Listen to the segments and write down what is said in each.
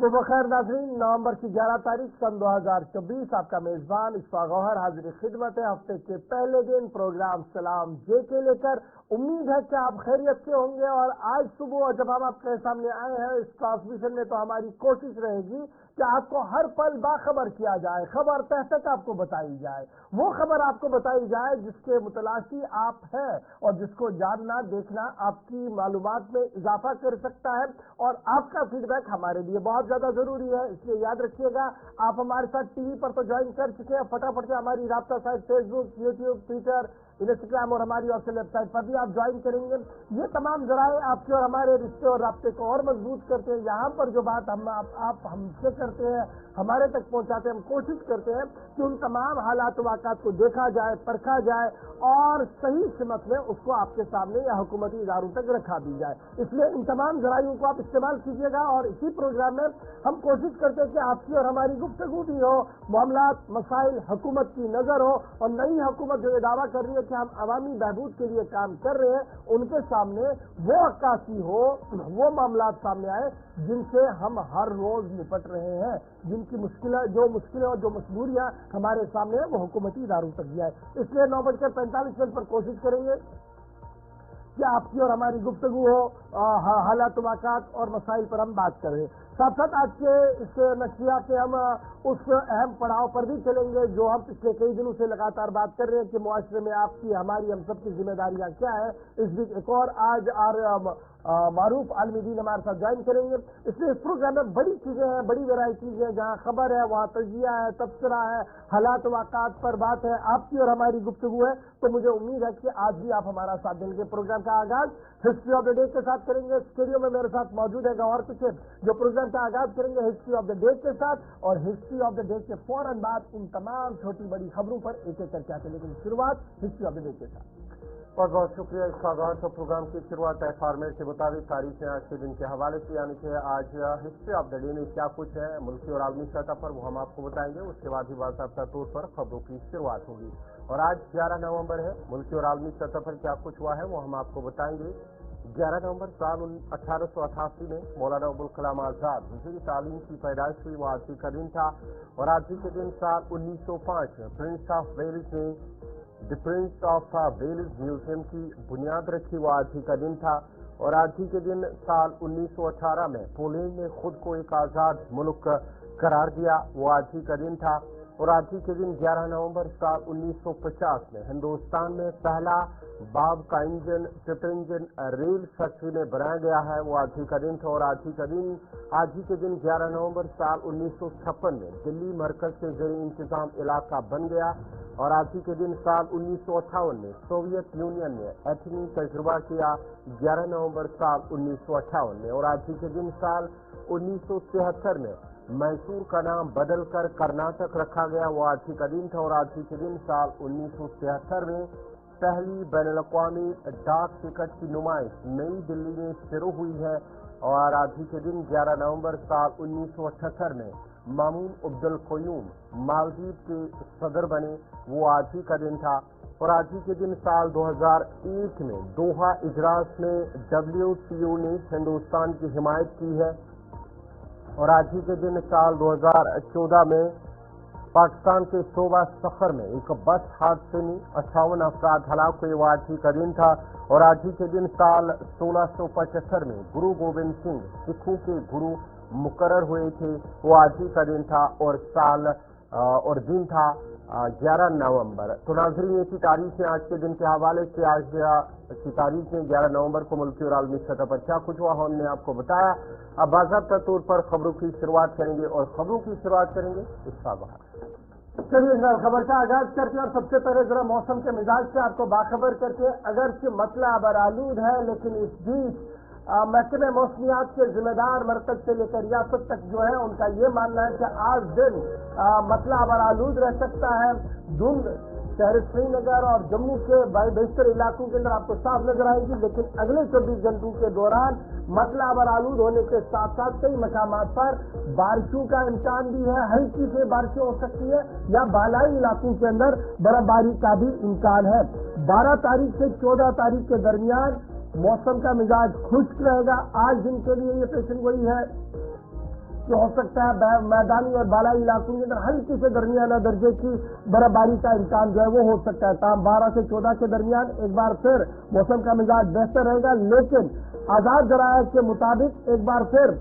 सुबह बखैर नाज़रीन, नवंबर की 11 तारीख सन 2024 आपका मेजबान इशफाक गौहर हाजिर खिदमत है। हफ्ते के पहले दिन प्रोग्राम सलाम जे के लेकर। उम्मीद है कि आप खैरियत से होंगे। और आज सुबह जब हम आपके सामने आए हैं इस ट्रांसमिशन में, तो हमारी कोशिश रहेगी कि आपको हर पल बाखबर किया जाए, खबर तह तक आपको बताई जाए, वो खबर आपको बताई जाए जिसके मुतलाशी आप हैं और जिसको जानना देखना आपकी मालूमात में इजाफा कर सकता है। और आपका फीडबैक हमारे लिए बहुत ज्यादा जरूरी है, इसलिए याद रखिएगा। आप हमारे साथ टीवी पर तो ज्वाइन कर चुके हैं, फटाफट से हमारी राब्ता site Facebook, YouTube, Twitter, Instagram और हमारी ऑफिशियल वेबसाइट पर भी आप ज्वाइन करेंगे। ये तमाम जराए आपके और हमारे रिश्ते और राब्ते को और मजबूत करते हैं। यहाँ पर जो बात आप हमसे करते हैं, हमारे तक पहुंचाते हैं, हम कोशिश करते हैं कि उन तमाम हालात वाक़ात को देखा जाए, परखा जाए और सही सिमत में उसको आपके सामने या हुकूमती इदारों तक रखा दी जाए। इसलिए इन तमाम जराइयों को आप इस्तेमाल कीजिएगा। और इसी प्रोग्राम में हम कोशिश करते हैं कि आपकी और हमारी गुफ्तगू भी हो, मामलात, मसाइल, हुकूमत की नजर हो, और नई हुकूमत जो ये दावा कर रही है कि हम अवामी बहबूद के लिए काम कर रहे हैं, उनके सामने वो अक्कासी हो, वो मामलात सामने आए जिनसे हम हर रोज निपट रहे हैं, जिनकी मुश्किलें और जो मजबूरियां हमारे सामने है, वो हुकूमती इदारों तक भी आए। इसलिए 9:45 पर कोशिश करेंगे कि आपकी और हमारी गुफ्तगू हो, हालात वाक़ात और मसाइल पर हम बात करें। साथ साथ आज के इस नशिया के हम उस अहम पड़ाव पर भी चलेंगे जो हम पिछले कई दिनों से लगातार बात कर रहे हैं कि मुआशरे में आपकी, हमारी, हम सब की जिम्मेदारियां क्या है। इस बीच एक और आज मारूफ आलमी दीन हमारे साथ ज्वाइन करेंगे। इसलिए इस प्रोग्राम में बड़ी चीजें हैं, बड़ी वैरायटीज है, जहाँ खबर है वहाँ तजिया है, तबसरा है, हालात वाक़ात पर बात है, आपकी और हमारी गुफ्तगू है। तो मुझे उम्मीद है कि आज भी आप हमारा साथ देंगे। प्रोग्राम का आगाज हिस्ट्री ऑफ द डे के साथ करेंगे। स्टूडियो में मेरे साथ मौजूद है गौहर कुचेब, जो प्रोग्राम का आगाज करेंगे हिस्ट्री ऑफ द डे के साथ, और हिस्ट्री ऑफ द डे के फौरन बाद उन तमाम छोटी बड़ी खबरों पर एक एक करके आते। लेकिन शुरुआत हिस्ट्री ऑफ द डे के साथ। बहुत बहुत शुक्रिया इशफाक गौहर। तो प्रोग्राम की शुरुआत है फॉर्मेट के मुताबिक तारीखें आज के दिन के हवाले से, यानी कि आज हिस्ट्री ऑफ द डे में क्या कुछ है मुल्की और आलमी सतह पर, वो हम आपको बताएंगे। उसके बाद ही बाकायदा तौर पर खबरों की शुरुआत होगी। और आज 11 नवंबर है, मुल्की और आलमी सतह पर क्या कुछ हुआ है वो हम आपको बताएंगे। 11 नवंबर साल 1888 में मौलाना अबुल कलाम आजाद वज़ीर तालीम की पैदाइश हुई, वो आज ही का दिन था। और आज ही के दिन साल 1905 में प्रिंस ऑफ वेल्स ने the Prince of Wales museum की बुनियाद रखी, वो आज ही का दिन था। और आज ही के दिन साल 1918 में पोलैंड ने खुद को एक आज़ाद मुल्क करार दिया, वो आज ही का दिन था। और आज ही के दिन 11 नवंबर साल 1950 में हिंदुस्तान में पहला बाब का engine tip engine rail factory में बनाया गया है, वो आज ही का दिन था। और आज ही के दिन 11 नवंबर साल 1956 में दिल्ली मरकज के ज़ेर इंतजाम इलाका बन गया। और आज ही के दिन साल 1958 में सोवियत यूनियन ने एटमी तजुर्बा किया, 11 नवंबर साल 1958 में। और आज ही के दिन साल 1973 में मैसूर का नाम बदलकर कर्नाटक रखा गया, वो आज ही का दिन था। और आज ही के दिन साल 1973 में पहली बैनुल-अक़वामी डाक टिकट की नुमाइश नई दिल्ली में शुरू हुई है। और आज ही के दिन 11 नवंबर साल 1978 में मामून अब्दुल क़य्यूम मालदीव के सदर बने, वो आज ही का दिन था। और आज ही के दिन साल 2001 में दोहा इजलास में WTO ने हिंदुस्तान की हिमायत की है। और आज ही के दिन साल 2014 में पाकिस्तान के शोबा सफर में एक बस हादसे में 58 अफराद हलाक हुए, वो आज ही का दिन था। और आज ही के दिन साल 1675 में गुरु गोविंद सिंह सिखों के गुरु मुकर्रर हुए थे, वो आज ही का दिन था। और दिन था 11 नवंबर। तो नाज़रीन, ये तारीख है आज के दिन के हवाले से। आज की तारीख में 11 नवंबर को मुल्की और आलमी सतह पर क्या कुछ हुआ हमने आपको बताया। अब बाज़ाब्ता तौर पर खबरों की शुरुआत करेंगे, और खबरों की शुरुआत करेंगे इसका बाहर। चलिए जनाब, खबर का आगाज करते हैं। और सबसे पहले जरा मौसम के मिजाज से आपको बाखबर करके, अगरचे मतला बरालूद है, लेकिन इस बीच महकमे मौसमियात के जिम्मेदार मरकज से लेकर रियासत तक जो है उनका ये मानना है कि आज दिन मतला बरालूद रह सकता है। धुंध शहर श्रीनगर और जम्मू के बेशतर इलाकों के अंदर आपको साफ नजर आएगी, लेकिन अगले 24 घंटों के दौरान मतला बरालूद होने के साथ साथ कई मकामात पर बारिशों का इम्कान भी है। हल्की से बारिशें हो सकती है या बालाई इलाकों के अंदर बर्फबारी का भी इम्कान है। 12 तारीख से 14 तारीख के दरमियान मौसम का मिजाज खुश्क रहेगा। आज दिन के लिए ये पेशन गोई है کہ ہو سکتا ہے میدانی اور بالائی علاقوں کے اندر ہلکی سے درمیانہ درجے کی برف باری کا امکان جو ہے وہ ہو سکتا ہے. تاہم 12 سے 14 کے درمیان ایک بار پھر موسم کا مزاج بہتر رہے گا. لیکن آزاد ذرائع کے مطابق ایک بار پھر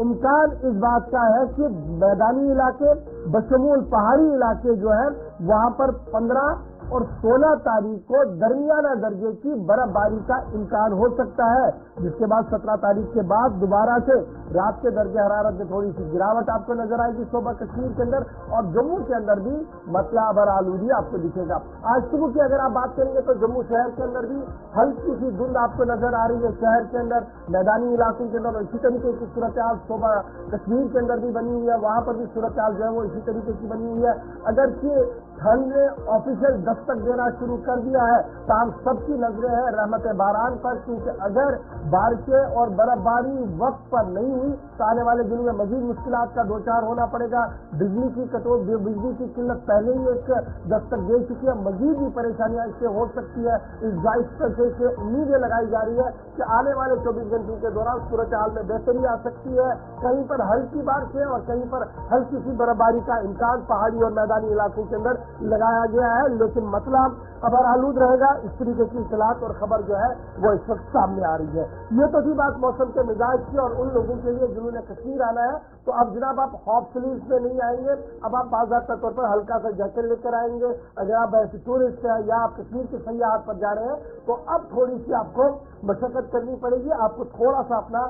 امکان اس بات کا ہے کہ میدانی علاقے بشمول پہاڑی علاقے جو ہیں وہاں پر 15 اور 16 تاریخ کو درمیانہ درجے کی برف باری کا امکان ہو سکتا ہے, جس کے بعد 17 تاریخ کے بعد دوبارہ سے رات کے درجہ حرارت میں تھوڑی سی گراوٹ آپ کو نظر آئے گی صوبہ کشمیر کے اندر, اور جموں کے اندر بھی مسئلہ ابر آلودگی آپ کو دکھے گا. آج صبح کی اگر آپ بات کریں گے تو جموں شہر کے اندر بھی ہلکی سی دھند آپ کو نظر آ رہی ہے شہر کے اندر, میدانی علاقوں کے اندر, اور اسی طریقے کی صورتحال صوبہ کشمیر کے اندر بھی بنی ہوئی ہے, وہاں پر بھی صورتحال جو ہے وہ اسی طریقے کی بنی ہوئی ہے. اگرچہ ٹھنڈ نے آفیشیل دستک دینا شروع کر دیا ہے, تاہم سب کی نظریں ہیں رحمت باران پر, کیونکہ اگر بارشیں اور برف باری وقت پر نہیں ہوئی تو آنے والے دنوں میں مزید مشکلات کا دوچار ہونا پڑے گا. بجلی کی بجلی کی قلت پہلے ہی ایک دستک دے چکی ہے, مزید بھی پریشانیاں اس سے ہو سکتی ہے. اس باعث سے امیدیں لگائی جا رہی ہے کہ آنے والے 24 گھنٹوں کے دوران صورتحال میں بہتری آ سکتی ہے. کہیں پر ہلکی بارشیں اور کہیں پر ہلکی سی برف باری کا امکان پہاڑی اور میدانی علاقوں کے اندر لگایا گیا ہے, لیکن مسئلہ ابر آلود رہے گا. اس طریقے کی اطلاعات اور خبر جو ہے وہ اس وقت سامنے آ رہی ہے. یہ تو تھی بات موسم کے مزاج کی, اور ان لوگوں کے لیے جنہوں نے کشمیر آنا ہے تو اب جناب آپ ہاف سلیوز میں نہیں آئیں گے, اب آپ باضابطہ طور پر ہلکا سا جیکٹ لے کر آئیں گے. اگر آپ ایسے ٹورسٹ ہیں یا آپ کشمیر کی سیاحت پر جا رہے ہیں تو اب تھوڑی سی آپ کو مشقت کرنی پڑے گی, آپ کو تھوڑا سا اپنا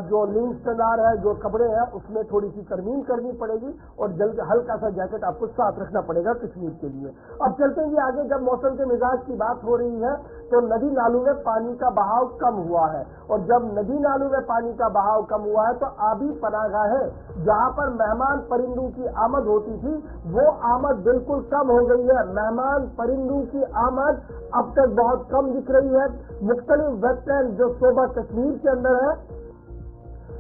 جو لنگ اسٹینڈار ہے, جو کپڑے ہیں, اس میں تھوڑی سی ترمیم کرنی پڑے گی, اور جلد ہلکا سا جیکٹ آپ کو ساتھ رکھنا پڑے گا کشمیر کے لیے. اب چلتے ہیں آگے. جب موسم کے مزاج کی بات ہو رہی ہے تو ندی نالوں میں پانی کا بہاؤ کم ہوا ہے, اور جب ندی نالوں میں پانی کا بہاؤ کم ہوا ہے تو آبی پناہ گاہیں جہاں پر مہمان پرندوں کی آمد ہوتی تھی وہ آمد بالکل کم ہو گئی ہے. مہمان پرندوں کی آمد اب تک بہت کم دکھ رہی ہے. مختلف ویٹ لینڈ جو صوبہ کشمیر کے اندر ہے,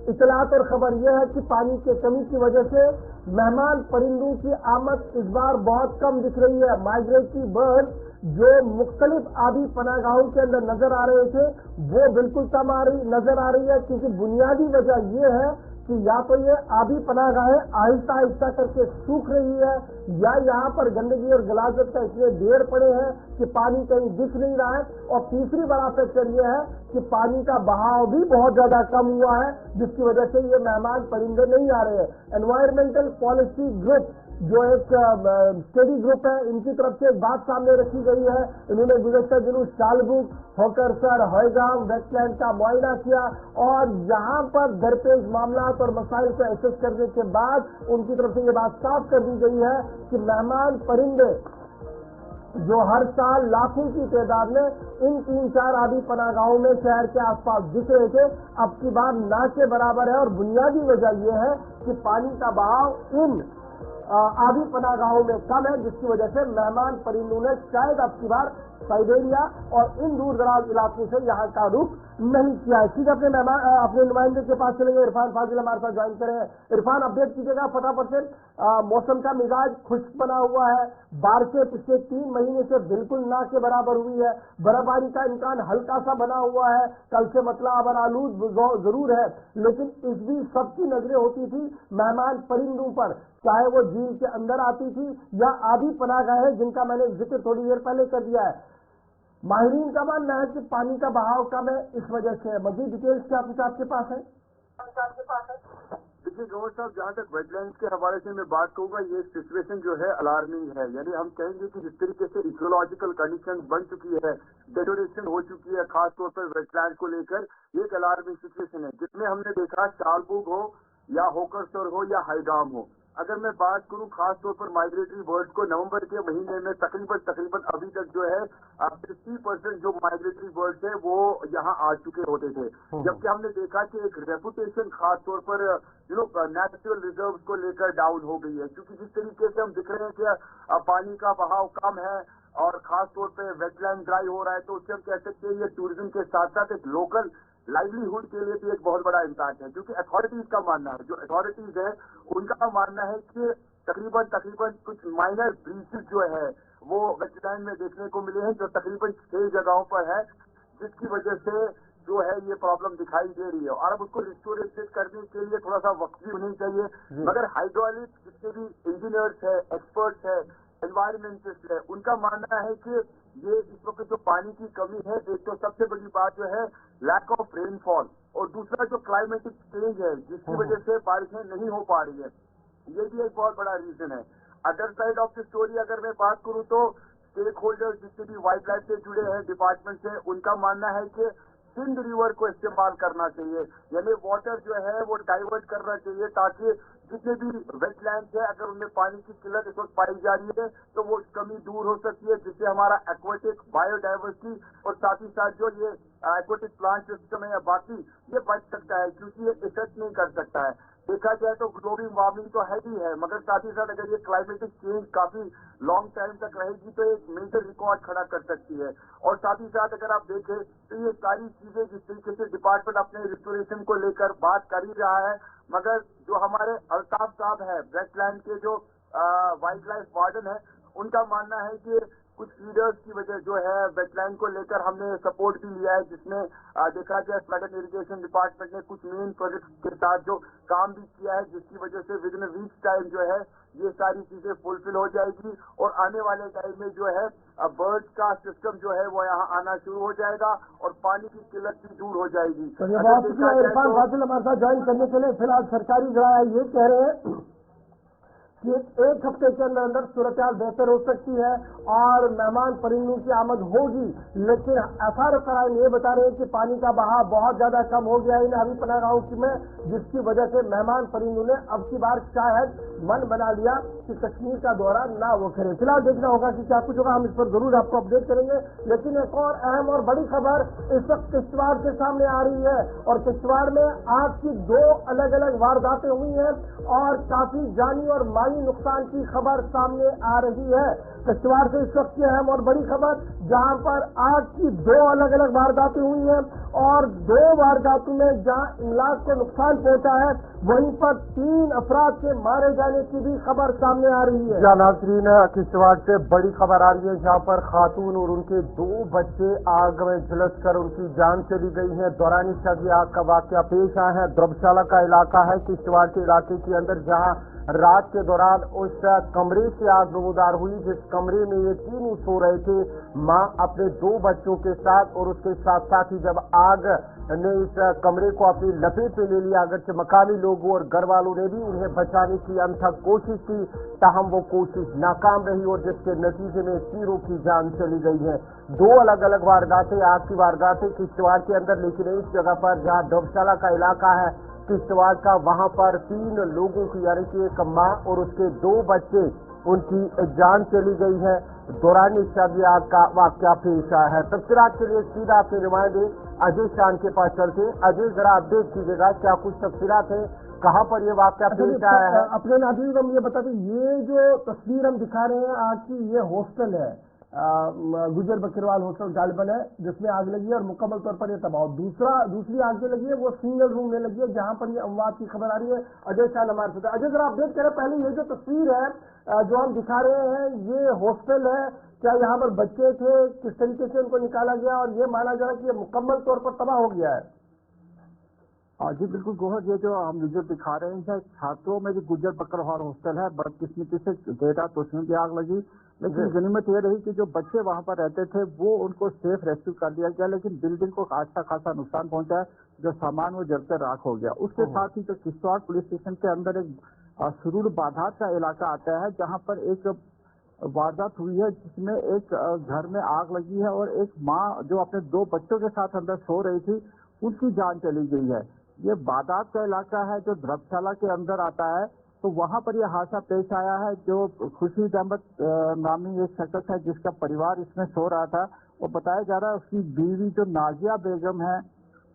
اطلاعات اور خبر یہ ہے کہ پانی کی کمی کی وجہ سے مہمان پرندوں کی آمد اس بار بہت کم دکھ رہی ہے. مائیگریٹری برڈ جو مختلف آبی پناہ گاہوں کے اندر نظر آ رہے تھے وہ بالکل کم نظر آ رہی ہے, کیونکہ بنیادی وجہ یہ ہے کہ یا تو یہ آبی پناہ گاہیں آہستہ آہستہ کر کے سوکھ رہی ہے, یا یہاں پر گندگی اور غلاظت کا اتنے ڈھیر پڑے ہیں کہ پانی کہیں دکھ نہیں رہا ہے, اور تیسری بڑا فیکٹر یہ ہے کہ پانی کا بہاؤ بھی بہت زیادہ کم ہوا ہے, جس کی وجہ سے یہ مہمان پرندے نہیں آ رہے ہیں. انوائرمنٹل پالیسی گروپ جو ایک اسٹڈی گروپ ہے, ان کی طرف سے ایک بات سامنے رکھی گئی ہے. انہوں نے گزشتہ دنوں شالبوک, ہوکرسر, ہوئیگام ویٹ لینڈ کا معائنہ کیا, اور یہاں پر درپیش معاملات اور مسائل کو ایسس کرنے کے بعد ان کی طرف سے یہ بات صاف کر دی گئی ہے کہ مہمان پرندے جو ہر سال لاکھوں کی تعداد میں ان 3-4 آبی پناہ گاہوں میں شہر کے آس پاس دکھ رہے تھے, اب کی بار نہ کے برابر ہے. اور بنیادی وجہ یہ ہے کہ پانی کا بہاؤ ان آبی پناہ گاہوں میں کم ہے, جس کی وجہ سے مہمان پرندوں نے شاید اب کی بار سائبیریا اور ان دور دراز علاقوں سے یہاں کا رخ نہیں کیا ہے. سیدھے اپنے نمائندے کے پاس چلیں گے. عرفان فاضل ہمارے ساتھ جوائن کریں. عرفان, اپڈیٹ کیجیے گا فٹافٹ سے. موسم کا مزاج خشک بنا ہوا ہے, بارشیں پچھلے 3 مہینے سے بالکل نہ کے برابر ہوئی ہے, برف باری کا امکان ہلکا سا بنا ہوا ہے, کل سے مسئلہ ابر آلود ضرور ہے, لیکن اس بھی سب کی نظریں ہوتی تھی مہمان پرندوں پر, چاہے وہ جھیل کے اندر آتی تھی یا آبی پناہ گاہیں جن کا میں نے ذکر تھوڑی دیر پہلے کر دیا ہے. ماہرین کا ماننا ہے کہ پانی کا بہاؤ کم ہے, اس وجہ سے. مزید ڈیٹیلز کیا کچھ آپ کے پاس ہے؟ دیکھیے گور صاحب, جہاں تک ویٹ لینڈ کے حوالے سے میں بات کروں گا, یہ سچویشن جو ہے الارمنگ ہے. یعنی ہم کہیں گے کہ جس طریقے سے ایکولوجیکل کنڈیشن بن چکی ہے, ڈیٹوریشن ہو چکی ہے خاص طور پر ویٹ لینڈ کو لے کر, یہ ایک الارمنگ سچویشن ہے جس میں ہم نے دیکھا شالبوگ ہو یا ہوکرسر ہو یا ہائیگام ہو. اگر میں بات کروں خاص طور پر مائیگریٹری برڈز کو, نومبر کے مہینے میں تقریباً ابھی تک جو ہے 50% جو مائیگریٹری برڈز ہیں وہ یہاں آ چکے ہوتے تھے, جبکہ ہم نے دیکھا کہ ایک ریپوٹیشن خاص طور پر نیچرل ریزروز کو لے کر ڈاؤن ہو گئی ہے, کیونکہ جس طریقے سے ہم دکھ رہے ہیں کہ پانی کا بہاؤ کم ہے اور خاص طور پہ ویٹ لینڈ ڈرائی ہو رہا ہے, تو اس سے ہم کہہ سکتے ہیں یہ ٹوریزم کے ساتھ ساتھ ایک لوکل لائیولیہڈ کے لیے بھی ایک بہت بڑا امپیکٹ ہے. کیونکہ اتھارٹیز کا ماننا ہے, جو اتھارٹیز ہیں ان کا ماننا ہے کہ تقریباً کچھ مائنر بریچز جو ہے وہ ویٹ لینڈ میں دیکھنے کو ملے ہیں, جو تقریباً 6 جگہوں پر ہے, جس کی وجہ سے जो है ये प्रॉब्लम दिखाई दे रही है, और अब उसको रिस्टोरेट करने के लिए थोड़ा सा वक्त भी होनी चाहिए। मगर हाइड्रोलिक जितने भी इंजीनियर्स है, एक्सपर्ट्स है, एनवायरमेंटिस्ट है, उनका मानना है कि ये इस वक्त जो पानी की कमी है, एक तो सबसे बड़ी बात जो है लैक ऑफ रेनफॉल, और दूसरा जो क्लाइमेटिक चेंज है जिसकी वजह से बारिशें नहीं हो पा रही है, ये भी एक बहुत बड़ा रीजन है। Other side of the story अगर मैं बात करूं तो स्टेक होल्डर्स जितने भी वाइल्ड लाइफ से जुड़े हैं, डिपार्टमेंट से, उनका मानना है कि सिंध रिवर को इस्तेमाल करना चाहिए, यानी वाटर जो है वो डाइवर्ट करना चाहिए, ताकि जितने भी वेटलैंड्स है अगर उनमें पानी की किल्लत इस वक्त पाई जा रही है तो वो कमी दूर हो सकती है, जिससे हमारा एक्वेटिक बायोडाइवर्सिटी और साथ ही साथ जो ये एक्वेटिक प्लांट सिस्टम है या बाकी ये बच सकता है, क्योंकि ये इफेक्ट नहीं कर सकता है। देखा जाए तो ग्लोबल वार्मिंग तो है ही है, मगर साथ ही साथ अगर ये क्लाइमेटिक चेंज काफी लॉन्ग टाइम तक रहेगी तो एक मेजर रिकॉर्ड खड़ा कर सकती है। और साथ ही साथ अगर आप देखें तो ये सारी चीजें जिस तरीके से डिपार्टमेंट अपने रिस्टोरेशन को लेकर बात कर ही रहा है, मगर जो हमारे अल्ताफ साहब है वेटलैंड के जो वाइल्ड लाइफ वार्डन है, उनका मानना है कि कुछ लीडर्स की वजह जो है वेटलैंड को लेकर हमने सपोर्ट भी लिया है, जिसमें देखा जाए फ्लड एंड इरिगेशन डिपार्टमेंट ने कुछ मेन प्रोजेक्ट के साथ जो काम भी किया है, जिसकी वजह से विद इन वीक्स टाइम जो है ये सारी चीजें फुलफिल हो जाएगी, और आने वाले टाइम में जो है बर्ड्स का सिस्टम जो है वो यहाँ आना शुरू हो जाएगा और पानी की किल्लत भी दूर हो जाएगी। इरफान फाजिल हमारे साथ ज्वाइन करने के लिए फिलहाल सरकारी जराया ये कह रहे हैं कि एक हफ्ते के अंदर अंदर सूरत हाल बेहतर हो सकती है और मेहमान परिंदों की आमद होगी, लेकिन एफआर कराइन ये बता रहे हैं कि पानी का बहाव बहुत ज्यादा कम हो गया है इन हरी पनाह गांव में, जिसकी वजह से मेहमान परिंदों ने अब की बार शायद मन बना लिया कि कश्मीर का दौरा ना वो करें। फिलहाल देखना होगा कि क्या कुछ होगा, हम इस पर जरूर आपको अपडेट करेंगे। लेकिन एक और अहम और बड़ी खबर इस वक्त किश्तवाड़ के सामने आ रही है, और किश्तवाड़ में आग की 2 अलग अलग वारदातें हुई हैं और काफी जानी और माली नुकसान की खबर सामने आ रही है। किश्तवाड़ से इस वक्त की अहम और बड़ी खबर, जहां पर आग की 2 अलग अलग वारदातें हुई हैं और 2 वारदातों में जहां इमलाक को नुकसान पहुंचा है, वहीं पर 3 अफराद के मारे जाने की भी खबर सामने आ रही है। नाज़रीन, किश्तवाड़ से बड़ी खबर आ रही है, जहां पर खातून और उनके 2 बच्चे आग में झुलस कर उनकी जान चली गई है। दौरान शब आग का वाकया पेश आया है। द्रबशाला का इलाका है किश्तवाड़ के इलाके के अंदर, जहां रात के दौरान उस कमरे से आग नमूदार हुई जिस कमरे में ये तीनों सो रहे थे, मां अपने 2 बच्चों के साथ, और उसके साथ साथ ही जब आग ने इस कमरे को अपनी लपेट में ले लिया, अगरचे मकामी लोगों और घर वालों ने भी उन्हें बचाने की अनथक कोशिश की, ताहम वो कोशिश नाकाम रही और जिसके नतीजे में तीनों की जान चली गई है। 2 अलग अलग वारदातें, आग की वारदातें किश्तवाड़ के अंदर, लेकिन इस जगह पर जहाँ द्रबशाला का इलाका है किश्तवाड़ का, वहां पर 3 लोगों की यानी कि एक मां और उसके 2 बच्चे, उनकी जान चली गई है। दौरान शब आग का वाकया पेश आया है। तफसीलात के लिए सीधा आपके नुमाइंदे अजय शान के पास चलते। अजय, जरा अपडेट कीजिएगा, क्या कुछ तफसीलात है, कहाँ पर ये वाकया पेश आया है? अपने नाज़रीन को हम ये बता दें, ये जो तस्वीर हम दिखा रहे हैं आग की, ये हॉस्टल है, गुजर बकरवाल हॉस्टल गालिबन है, जिसमें आग लगी है और मुकम्मल तौर पर ये तबाह। दूसरी आग जो लगी है वो सिंगल रूम में लगी है, जहां पर ये अमवात की खबर आ रही है। अजय शाह हमारे साथ। अजय, जरा अपडेट करें, पहले ये जो तस्वीर है जो हम दिखा रहे हैं, ये हॉस्टल है, क्या यहाँ पर बच्चे थे, किस तरीके से उनको निकाला गया, और ये माना जा रहा है कि ये मुकम्मल तौर पर तबाह हो गया है? जी बिल्कुल गोहर, ये जो हम विजुअल दिखा रहे हैं छात्रों में जो गुजर बकरवाल हॉस्टल है, बदकिस्मती से बेटा तो उसमें भी आग लगी, लेकिन गनीमत ये रही कि जो बच्चे वहां पर रहते थे वो उनको सेफ रेस्क्यू कर दिया गया, लेकिन बिल्डिंग को अच्छा खासा नुकसान पहुंचा है, जो सामान वो जलकर राख हो गया। उसके साथ ही जो किश्तवाड़ पुलिस स्टेशन के अंदर एक सुरूर बाधात का इलाका आता है, जहाँ पर एक वारदात हुई है जिसमें एक घर में आग लगी है और एक माँ जो अपने 2 बच्चों के साथ अंदर सो रही थी, उनकी जान चली गई है। ये बादात का इलाका है जो द्रबशाला के अंदर आता है, तो वहां पर यह हादसा पेश आया है। जो खुर्शीद अहमद नामी एक शख्स है जिसका परिवार इसमें सो रहा था, वो बताया जा रहा है उसकी बीवी जो नाजिया बेगम है,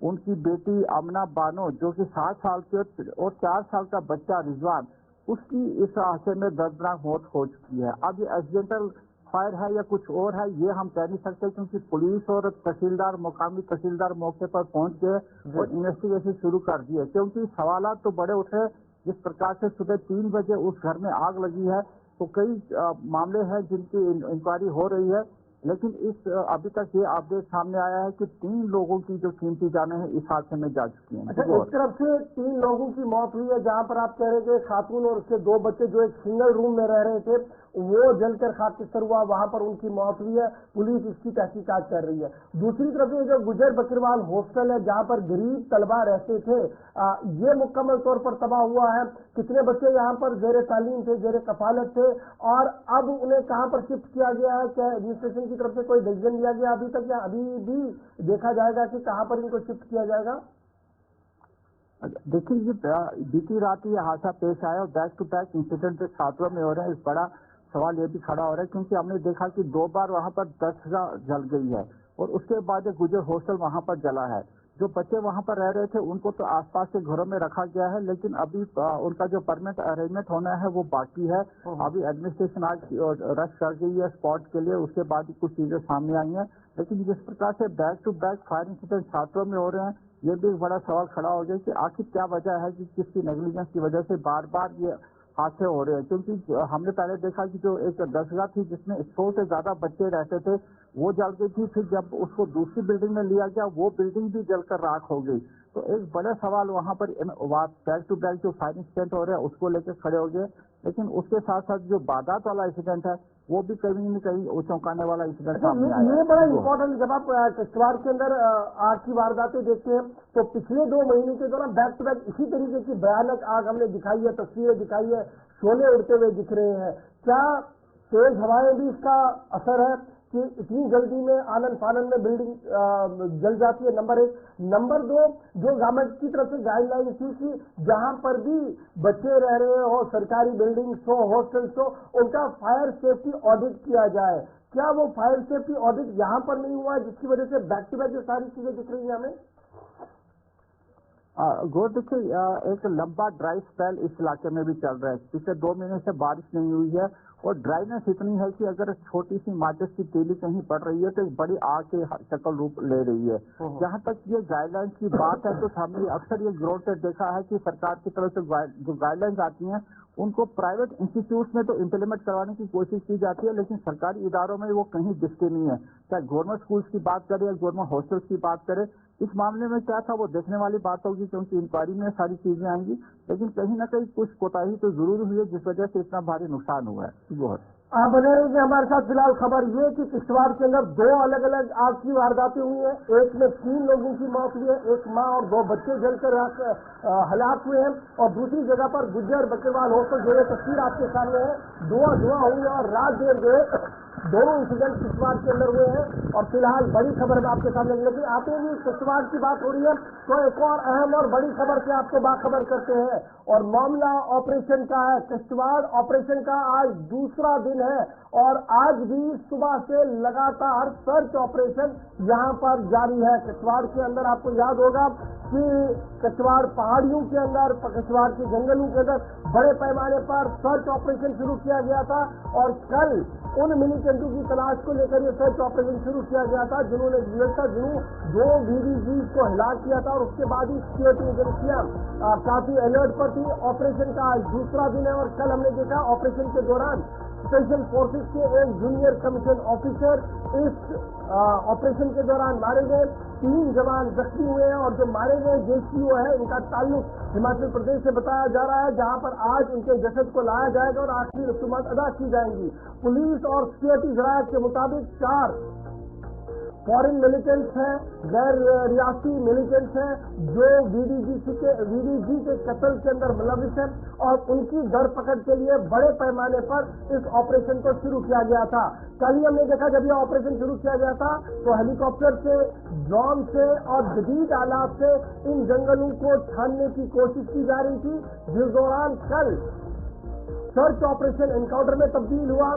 उनकी बेटी अमना बानो जो कि 7 साल की और 4 साल का बच्चा रिजवान, उसकी इस हादसे में दर्दनाक मौत हो चुकी है। अब ये एक्सीडेंटल फायर है या कुछ और है ये हम कह नहीं सकते, क्योंकि पुलिस और तहसीलदार, मुकामी तहसीलदार मौके पर पहुंच गए और इन्वेस्टिगेशन शुरू कर दी है, क्योंकि सवाल तो बड़े उठे। जिस प्रकार से सुबह 3 बजे उस घर में आग लगी है, तो कई मामले हैं जिनकी इंक्वायरी हो रही है। लेकिन इस अभी तक ये अपडेट सामने आया है कि 3 लोगों की जो कीमती जानें हैं इस हादसे में जा चुकी हैं। अच्छा, एक तरफ से 3 लोगों की मौत हुई है, जहां पर आप कह रहे थे खातून और उसके 2 बच्चे जो एक सिंगल रूम में रह रहे थे वो जलकर खाकस्तर हुआ, वहां पर उनकी मौत हुई है, पुलिस इसकी तहकीकात कर रही है। दूसरी तरफ ये जो गुजर बकरवाल हॉस्टल है जहां पर गरीब तलबा रहते थे, ये मुकम्मल तौर पर तबाह हुआ है। कितने बच्चे यहाँ पर जेर तालीम थे, जेर कफालत थे, और अब उन्हें कहाँ पर शिफ्ट किया गया है? क्या एडमिनिस्ट्रेशन की तरफ से कोई डिसीजन लिया गया अभी तक, या अभी भी देखा जाएगा कि कहाँ पर इनको शिफ्ट किया जाएगा? देखिए, ये बीती रात ये हादसा पेश आया और बैक टू बैक इंसिडेंट छात्रों में हो रहे हैं। इस बड़ा सवाल ये भी खड़ा हो रहा है क्योंकि हमने देखा कि 2 बार वहां पर 10 जल गई है और उसके बाद एक गुजर हॉस्टल वहां पर जला है। जो बच्चे वहां पर रह रहे थे उनको तो आसपास के घरों में रखा गया है, लेकिन अभी उनका जो परमानेंट अरेंजमेंट होना है वो बाकी है। अभी एडमिनिस्ट्रेशन आज रश कर गई है स्पॉट के लिए, उसके बाद ही कुछ चीजें सामने आई हैं। लेकिन जिस प्रकार से back to back fire incident छात्रों में हो रहे हैं, ये भी एक बड़ा सवाल खड़ा हो गया कि आखिर क्या वजह है कि किसकी नेग्लिजेंस की वजह से बार बार ये हादसे हो रहे हैं। क्योंकि हमने पहले देखा कि जो एक दरगाह थी जिसमें 100 से ज्यादा बच्चे रहते थे वो जल गई थी, फिर जब उसको दूसरी बिल्डिंग में लिया गया वो बिल्डिंग भी जलकर राख हो गई। तो एक बड़ा सवाल वहां पर बैक टू बैक जो फायर इंसिडेंट हो रहे हैं उसको लेकर खड़े हो गए। लेकिन उसके साथ साथ जो बादात वाला इंसिडेंट है वो भी कहीं न कहीं चौंकाने वाला इंसिडेंट सामने आया। ये बड़ा इम्पोर्टेंट, जब आप किश्तवाड़ के अंदर आग की वारदातें देखते हैं तो पिछले 2 महीने के दौरान बैक टू बैक इसी तरीके की भयानक आग हमने दिखाई है, तस्वीरें दिखाई है, शोले उड़ते हुए दिख रहे हैं। क्या तेज हवाएं भी इसका असर है कि इतनी जल्दी में आनन फानन में बिल्डिंग जल जाती है? नंबर 1। नंबर 2, जो गवर्नमेंट की तरफ से गाइडलाइन थी कि जहां पर भी बच्चे रह रहे हो, सरकारी बिल्डिंग्स हो, हॉस्टल्स हो, उनका फायर सेफ्टी ऑडिट किया जाए, क्या वो फायर सेफ्टी ऑडिट यहाँ पर नहीं हुआ जिसकी वजह से बैक टू बैक ये सारी चीजें दिख रही है हमें? गौर देखिए, एक लंबा ड्राई स्पेल इस इलाके में भी चल रहा है। पिछले 2 महीने से बारिश नहीं हुई है और ड्राइनेस इतनी है कि अगर छोटी सी माचिस की तीली कहीं पड़ रही है तो एक बड़ी आग के शक्ल रूप ले रही है। जहां तक ये गाइडलाइंस की बात है तो हमने अक्सर ये गौर से देखा है कि सरकार की तरफ से जो गाइडलाइंस आती हैं उनको प्राइवेट इंस्टीट्यूट में तो इम्प्लीमेंट करवाने की कोशिश की जाती है, लेकिन सरकारी इदारों में वो कहीं दिखते नहीं है। चाहे गवर्नमेंट स्कूल्स की बात करें या गवर्नमेंट हॉस्टल्स की बात करें, इस मामले में क्या था वो देखने वाली बात होगी क्योंकि इंक्वायरी में सारी चीजें आएंगी। लेकिन कहीं ना कहीं कुछ कोताही तो जरूर हुई है जिस वजह से इतना भारी नुकसान हुआ है। आप बने रहिए हमारे साथ। फिलहाल खबर ये कि किश्तवाड़ के अंदर 2 अलग अलग आग की वारदातें हुई हैं। एक में 3 लोगों की मौत हुई है, एक मां और 2 बच्चे जलकर हलाक हुए हैं, और दूसरी जगह पर गुजर बकरवाल हॉस्टल जो ये तस्वीर आपके सामने है, धुआं हुई है और रात देर जो है दोनों इंसिडेंट किश्तवाड़ के अंदर हुए हैं। और फिलहाल बड़ी खबर में आपके सामने, लेकिन आते ही किश्तवाड़ की बात हो रही है तो एक और अहम और बड़ी खबर से आपको बाखबर करते हैं, और मामला ऑपरेशन का है। किश्तवाड़ ऑपरेशन का आज दूसरा दिन है और आज भी सुबह से लगातार सर्च ऑपरेशन यहां पर जारी है। किश्तवाड़ के अंदर आपको याद होगा कि किश्तवाड़ पहाड़ियों के अंदर, किश्तवाड़ के जंगलों के अंदर बड़े पैमाने पर सर्च ऑपरेशन शुरू किया गया था, और कल उन मिलिटेंटों की तलाश को लेकर ये सर्च ऑपरेशन शुरू किया गया था जिन्होंने 2 BDG को हिलाक किया था, और उसके बाद ही सिक्योरिटी एजेंसियां काफी अलर्ट पर थी। ऑपरेशन का आज दूसरा दिन है और कल हमने देखा ऑपरेशन के दौरान स्पेशल फोर्सेस के एक जूनियर कमीशन ऑफिसर इस ऑपरेशन के दौरान मारे गए। 3 जवान जख्मी हुए हैं, और जो मारे गए JCO है इनका ताल्लुक हिमाचल प्रदेश से बताया जा रहा है, जहां पर आज उनके जसद को लाया जाएगा और आखिरी रसूमात अदा की जाएंगी। पुलिस और सिक्योरिटी जराये के मुताबिक 4 फॉरेन मिलिटेंट्स हैं, गैर रियासी मिलिटेंट्स हैं जो VDG के कत्ल के अंदर मुलविस हैं, और उनकी धरपकड़ के लिए बड़े पैमाने पर इस ऑपरेशन को शुरू किया गया था। कल ही हमने देखा जब यह ऑपरेशन शुरू किया गया था तो हेलीकॉप्टर से, ड्रोन से और जदीद आलात से इन जंगलों को छानने की कोशिश की जा रही थी, जिस दौरान कल सर्च ऑपरेशन एनकाउंटर में तब्दील हुआ।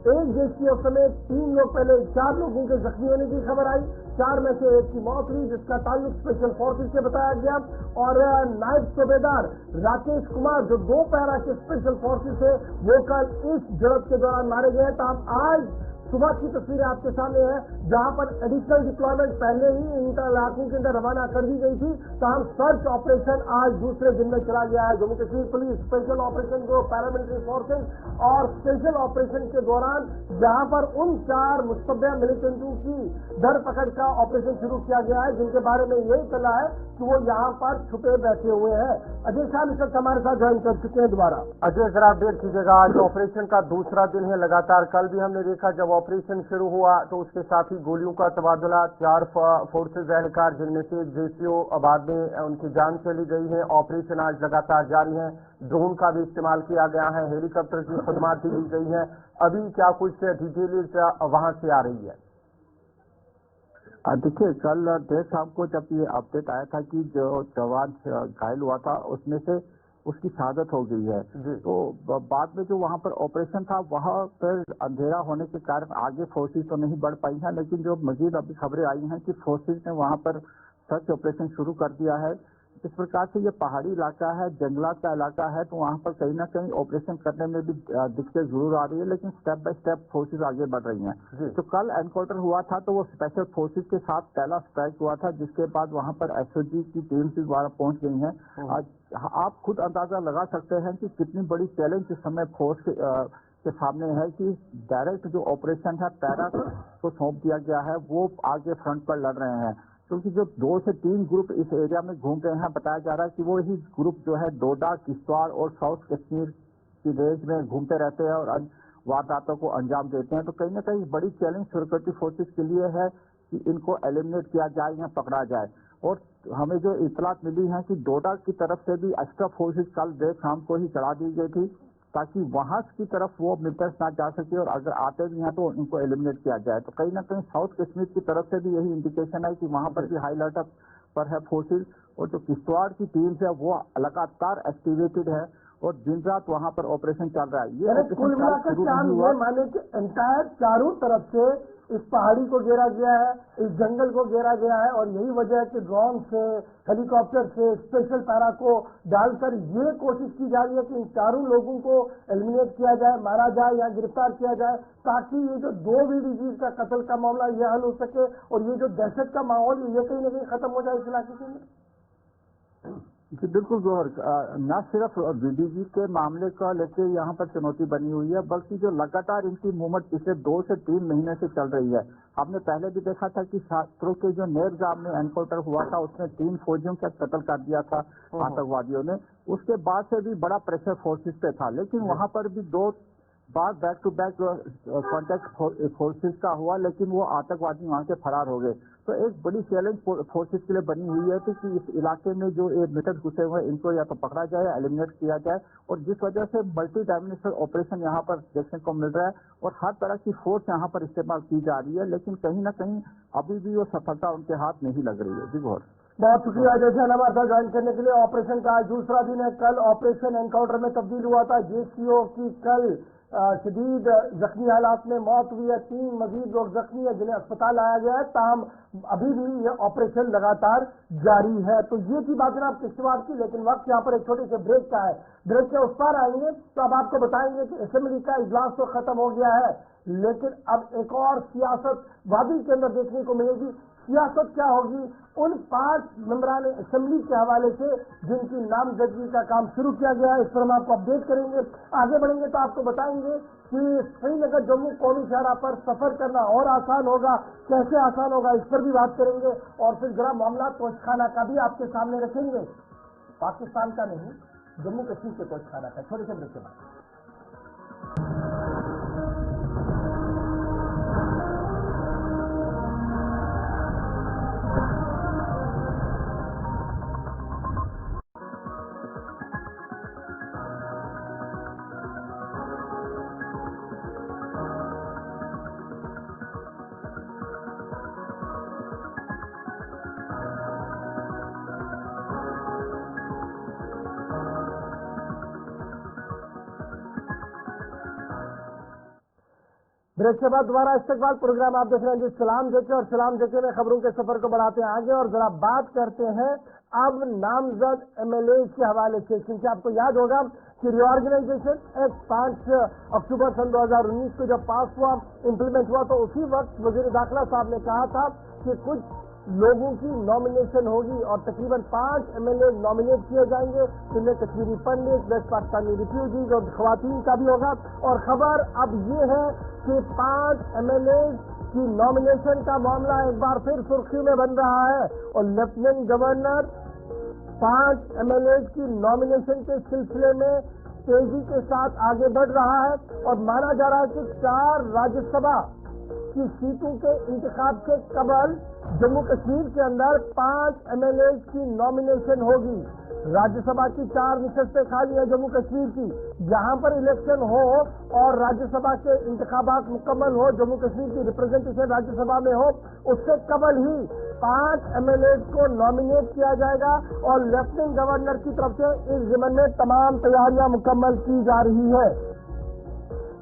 एक JCO समेत 3 लोग, पहले 4 लोगों के जख्मी होने की खबर आई, 4 में से 1 की मौत हुई जिसका ताल्लुक स्पेशल फोर्सेस से बताया गया, और नायब सूबेदार राकेश कुमार जो 2 पैरा के स्पेशल फोर्सेस है वो कल इस झड़प के दौरान मारे गए। तो आज सुबह की तस्वीरें आपके सामने है, जहां पर एडिशनल डिप्लॉयमेंट पहले ही इन इलाकों के अंदर रवाना कर दी गई थी। तमाम सर्च ऑपरेशन आज दूसरे दिन में चला गया है। Jammu Kashmir police special operation group, paramilitary forces और स्पेशल ऑपरेशन के दौरान जहां पर उन 4 मुस्तबा मिलिटेंटों की धरपकड़ का ऑपरेशन शुरू किया गया है, जिनके बारे में यही चला है कि वो यहाँ पर छुपे बैठे हुए हैं। अजय शाह इस वक्त हमारे साथ ज्वाइन कर चुके हैं दोबारा। अजय, जरा अपडेट कीजिएगा, आज ऑपरेशन का दूसरा दिन है लगातार। कल भी हमने देखा जब ऑपरेशन शुरू हुआ तो उसके साथ ही गोलियों का तबादला, 4 फोर्सेज एहलकार जिनमें से एक जेसीओ बाद में उनकी जान चली गई है। ऑपरेशन आज लगातार जारी है, ड्रोन का भी इस्तेमाल किया गया है, हेलीकॉप्टर की खदमात भी दी गई है। अभी क्या कुछ डिटेल्स वहां से आ रही है? देखिए, कल देर शाम को जब ये अपडेट आया था कि जो जवान घायल हुआ था उसमें से उसकी शहादत हो गई है, तो बाद में जो वहाँ पर ऑपरेशन था वहाँ पर अंधेरा होने के कारण आगे फोर्सेज तो नहीं बढ़ पाई हैं, लेकिन जो मजीद अभी खबरें आई हैं कि फोर्सेज ने वहाँ पर सर्च ऑपरेशन शुरू कर दिया है। इस प्रकार से ये पहाड़ी इलाका है, जंगलात का इलाका है, तो वहाँ पर कहीं ना कहीं ऑपरेशन करने में भी दिक्कत जरूर आ रही है, लेकिन स्टेप बाय स्टेप फोर्सेज आगे बढ़ रही हैं। तो कल एनकाउंटर हुआ था तो वो स्पेशल फोर्सेज के साथ पहला स्ट्राइक हुआ था, जिसके बाद वहाँ पर एसओजी की टीम से द्वारा पहुँच गई हैं। आज आप खुद अंदाजा लगा सकते हैं कि कितनी बड़ी चैलेंज इस समय फोर्स के सामने है कि डायरेक्ट जो ऑपरेशन है पैरा को सौंप दिया गया है, वो आगे फ्रंट पर लड़ रहे हैं, क्योंकि जो 2 से 3 ग्रुप इस एरिया में घूम रहे हैं, बताया जा रहा है कि वो ही ग्रुप जो है डोडा, किश्तवाड़ और साउथ कश्मीर की रेंज में घूमते रहते हैं और वारदातों को अंजाम देते हैं। तो कहीं ना कहीं बड़ी चैलेंज सिक्योरिटी फोर्सेज के लिए है कि इनको एलिमिनेट किया जाए या पकड़ा जाए। और हमें जो इतलात मिली है कि डोडा की तरफ से भी एक्स्ट्रा फोर्सेज कल देर शाम को ही चढ़ा दी गई थी, ताकि वहां की तरफ वो मिलिटेंट्स ना जा सके और अगर आते भी हैं तो उनको एलिमिनेट किया जाए। तो कहीं ना कहीं साउथ कश्मीर की तरफ से भी यही इंडिकेशन है कि वहां पर भी हाई अलर्ट पर है फोर्सेज, और जो किश्तवाड़ की टीम है वो लगातार एक्टिवेटेड है और दिन रात वहां पर ऑपरेशन चल रहा है। ये कुल मिलाकर क्या ये माने कि एंटायर चारों तरफ से इस पहाड़ी को घेरा गया है, इस जंगल को घेरा गया है, और यही वजह है कि ड्रोन से, हेलीकॉप्टर से, स्पेशल पैरा को डालकर ये कोशिश की जा रही है कि इन चारों लोगों को एलिमिनेट किया जाए, मारा जाए या गिरफ्तार किया जाए, ताकि ये जो 2 VDGs का कत्ल का मामला ये हल हो सके और ये जो दहशत का माहौल ये कहीं ना कहीं खत्म हो जाए इस इलाके के अंदर। जी बिल्कुल गौर, न सिर्फ VDG के मामले का लेके यहाँ पर चुनौती बनी हुई है, बल्कि जो लगातार इनकी मूवमेंट पिछले 2 से 3 महीने से चल रही है। हमने पहले भी देखा था कि छात्रों के जो नेरजाम में एनकाउंटर हुआ था उसमें 3 फौजियों का कत्ल कर दिया था आतंकवादियों ने। उसके बाद से भी बड़ा प्रेशर फोर्सेज पे था, लेकिन वहाँ पर भी 2 बार back to back contact forces का हुआ, लेकिन वो आतंकवादी वहाँ से फरार हो गए। तो एक बड़ी चैलेंज फोर्सेज के लिए बनी हुई है कि इस इलाके में जो मिलिटेंट घुसे हुए हैं इनको या तो पकड़ा जाए, एलिमिनेट किया जाए, और जिस वजह से मल्टी डायमेंशनल ऑपरेशन यहाँ पर देखने को मिल रहा है और हर तरह की फोर्स यहाँ पर इस्तेमाल की जा रही है, लेकिन कहीं ना कहीं अभी भी वो सफलता उनके हाथ नहीं लग रही है। जी बहुत शुक्रिया जैसे हमारे साथ ज्वाइन करने के लिए। ऑपरेशन का आज दूसरा दिन है। कल ऑपरेशन एनकाउंटर में तब्दील हुआ था। जेसीओ की कल शदीद जख्मी हालात में मौत हुई है। 3 मजीद लोग जख्मी है जिन्हें अस्पताल लाया गया है। ताहम अभी भी ये ऑपरेशन लगातार जारी है। तो ये थी बात जनाब किश्तवाड़ की, लेकिन वक्त यहाँ पर एक छोटे से ब्रेक का है। ब्रेक के उस पार आएंगे तो अब आपको बताएंगे कि असेंबली का इजलास तो खत्म हो गया है, लेकिन अब एक और सियासत वादी के अंदर देखने को मिलेगी। सियासत क्या होगी उन 5 मेंबरान असेंबली के हवाले से जिनकी नामजदगी का काम शुरू किया गया है। इस पर हम आपको अपडेट करेंगे। आगे बढ़ेंगे तो आपको बताएंगे कि श्रीनगर जम्मू कौमी शाहराह पर सफर करना और आसान होगा, कैसे आसान होगा इस पर भी बात करेंगे। और फिर जरा मामला तोशखाना का भी आपके सामने रखेंगे, पाकिस्तान का नहीं, जम्मू कश्मीर के तोशखाना का। छोटे से ब्रेक के बाद ब्रेक के बाद दोबारा इस्तकबाल प्रोग्राम आप देख रहे हैं सलाम जेके, और सलाम जेके में खबरों के सफर को बढ़ाते हैं आगे और जरा बात करते हैं अब नामजद MLA के हवाले से, क्योंकि आपको याद होगा कि रिऑर्गेनाइजेशन एक्ट 5 अक्टूबर सन 2019 को जब पास हुआ, इम्प्लीमेंट हुआ, तो उसी वक्त वजीर दाखिला साहब ने कहा था कि कुछ लोगों की नॉमिनेशन होगी और तकरीबन 5 MLA नॉमिनेट किए जाएंगे, जिनमें कश्मीरी पंडित, वेस्ट पाकिस्तानी रिफ्यूजीज और खवातीन का भी होगा। और खबर अब ये है कि 5 MLA की नॉमिनेशन का मामला एक बार फिर सुर्खियों में बन रहा है और लेफ्टिनेंट गवर्नर 5 MLA की नॉमिनेशन के सिलसिले में तेजी के साथ आगे बढ़ रहा है और माना जा रहा है कि 4 राज्यसभा की सीटों के इंतखाब से कबल जम्मू कश्मीर के अंदर 5 MLA की नॉमिनेशन होगी। राज्यसभा की 4 नशस्तें खाली है जम्मू कश्मीर की, जहां पर इलेक्शन हो और राज्यसभा के इंतखाबात मुकम्मल हो, जम्मू कश्मीर की रिप्रेजेंटेशन राज्यसभा में हो, उससे कबल ही 5 MLA को नॉमिनेट किया जाएगा और लेफ्टिनेंट गवर्नर की तरफ से इस जिम्मन में तमाम तैयारियां मुकम्मल की जा रही है।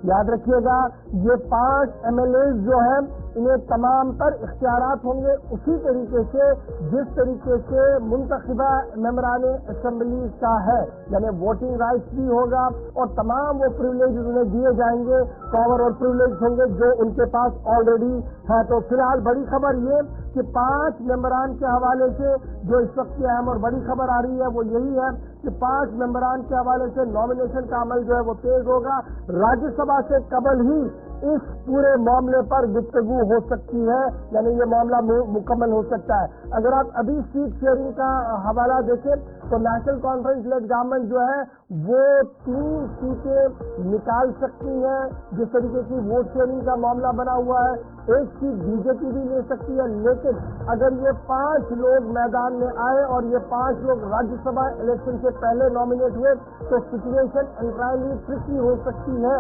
याद रखिएगा, ये 5 MLA जो है, इन्हें तमाम तर इख्तियारात होंगे उसी तरीके से जिस तरीके से मुंतखबा मेंबरान असेंबली का है, यानी वोटिंग राइट्स भी होगा और तमाम वो प्रिविलेज उन्हें दिए जाएंगे, पावर और प्रिविलेज होंगे जो उनके पास ऑलरेडी है। तो फिलहाल बड़ी खबर ये कि 5 मेंबरान के हवाले से जो इस वक्त की अहम और बड़ी खबर आ रही है वो यही है कि 5 मेंबरान के हवाले से नॉमिनेशन का अमल जो है वो तेज होगा। राज्यसभा से कबल ही इस पूरे मामले पर गुफ्तगू हो सकती है, यानी ये मामला मुकम्मल हो सकता है। अगर आप अभी सीट शेयरिंग का हवाला देखें तो नेशनल कॉन्फ्रेंस लेड गवर्नमेंट जो है वो 3 सीटें निकाल सकती है। जिस तरीके की वोट शेयरिंग का मामला बना हुआ है, एक सीट बीजेपी भी ले सकती है, लेकिन अगर ये 5 लोग मैदान में आए और ये 5 लोग राज्यसभा इलेक्शन से पहले नॉमिनेट हुए तो सिचुएशन एंटायरली ट्रिकी हो सकती है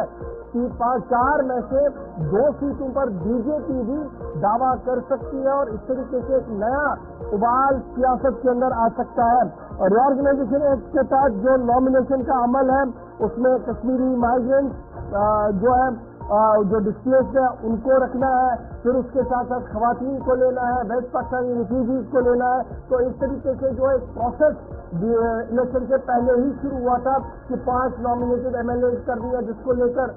कि 4 में से 2 सीटों पर बीजेपी भी दावा कर सकती है और इस तरीके से एक नया उबाल सियासत के अंदर आ सकता है। और रिऑर्गेनाइजेशन एक्ट के तहत जो नॉमिनेशन का अमल है उसमें कश्मीरी माइग्रेंट्स जो है जो डिस्प्लेस्ड है उनको रखना है, फिर उसके साथ साथ खवातीन को लेना है, वेस्ट पाकिस्तानी रिफ्यूजीज को लेना है। तो इस तरीके से जो एक प्रोसेस इलेक्शन से पहले ही शुरू हुआ था कि 5 नॉमिनेटेड MLA कर दिया, जिसको लेकर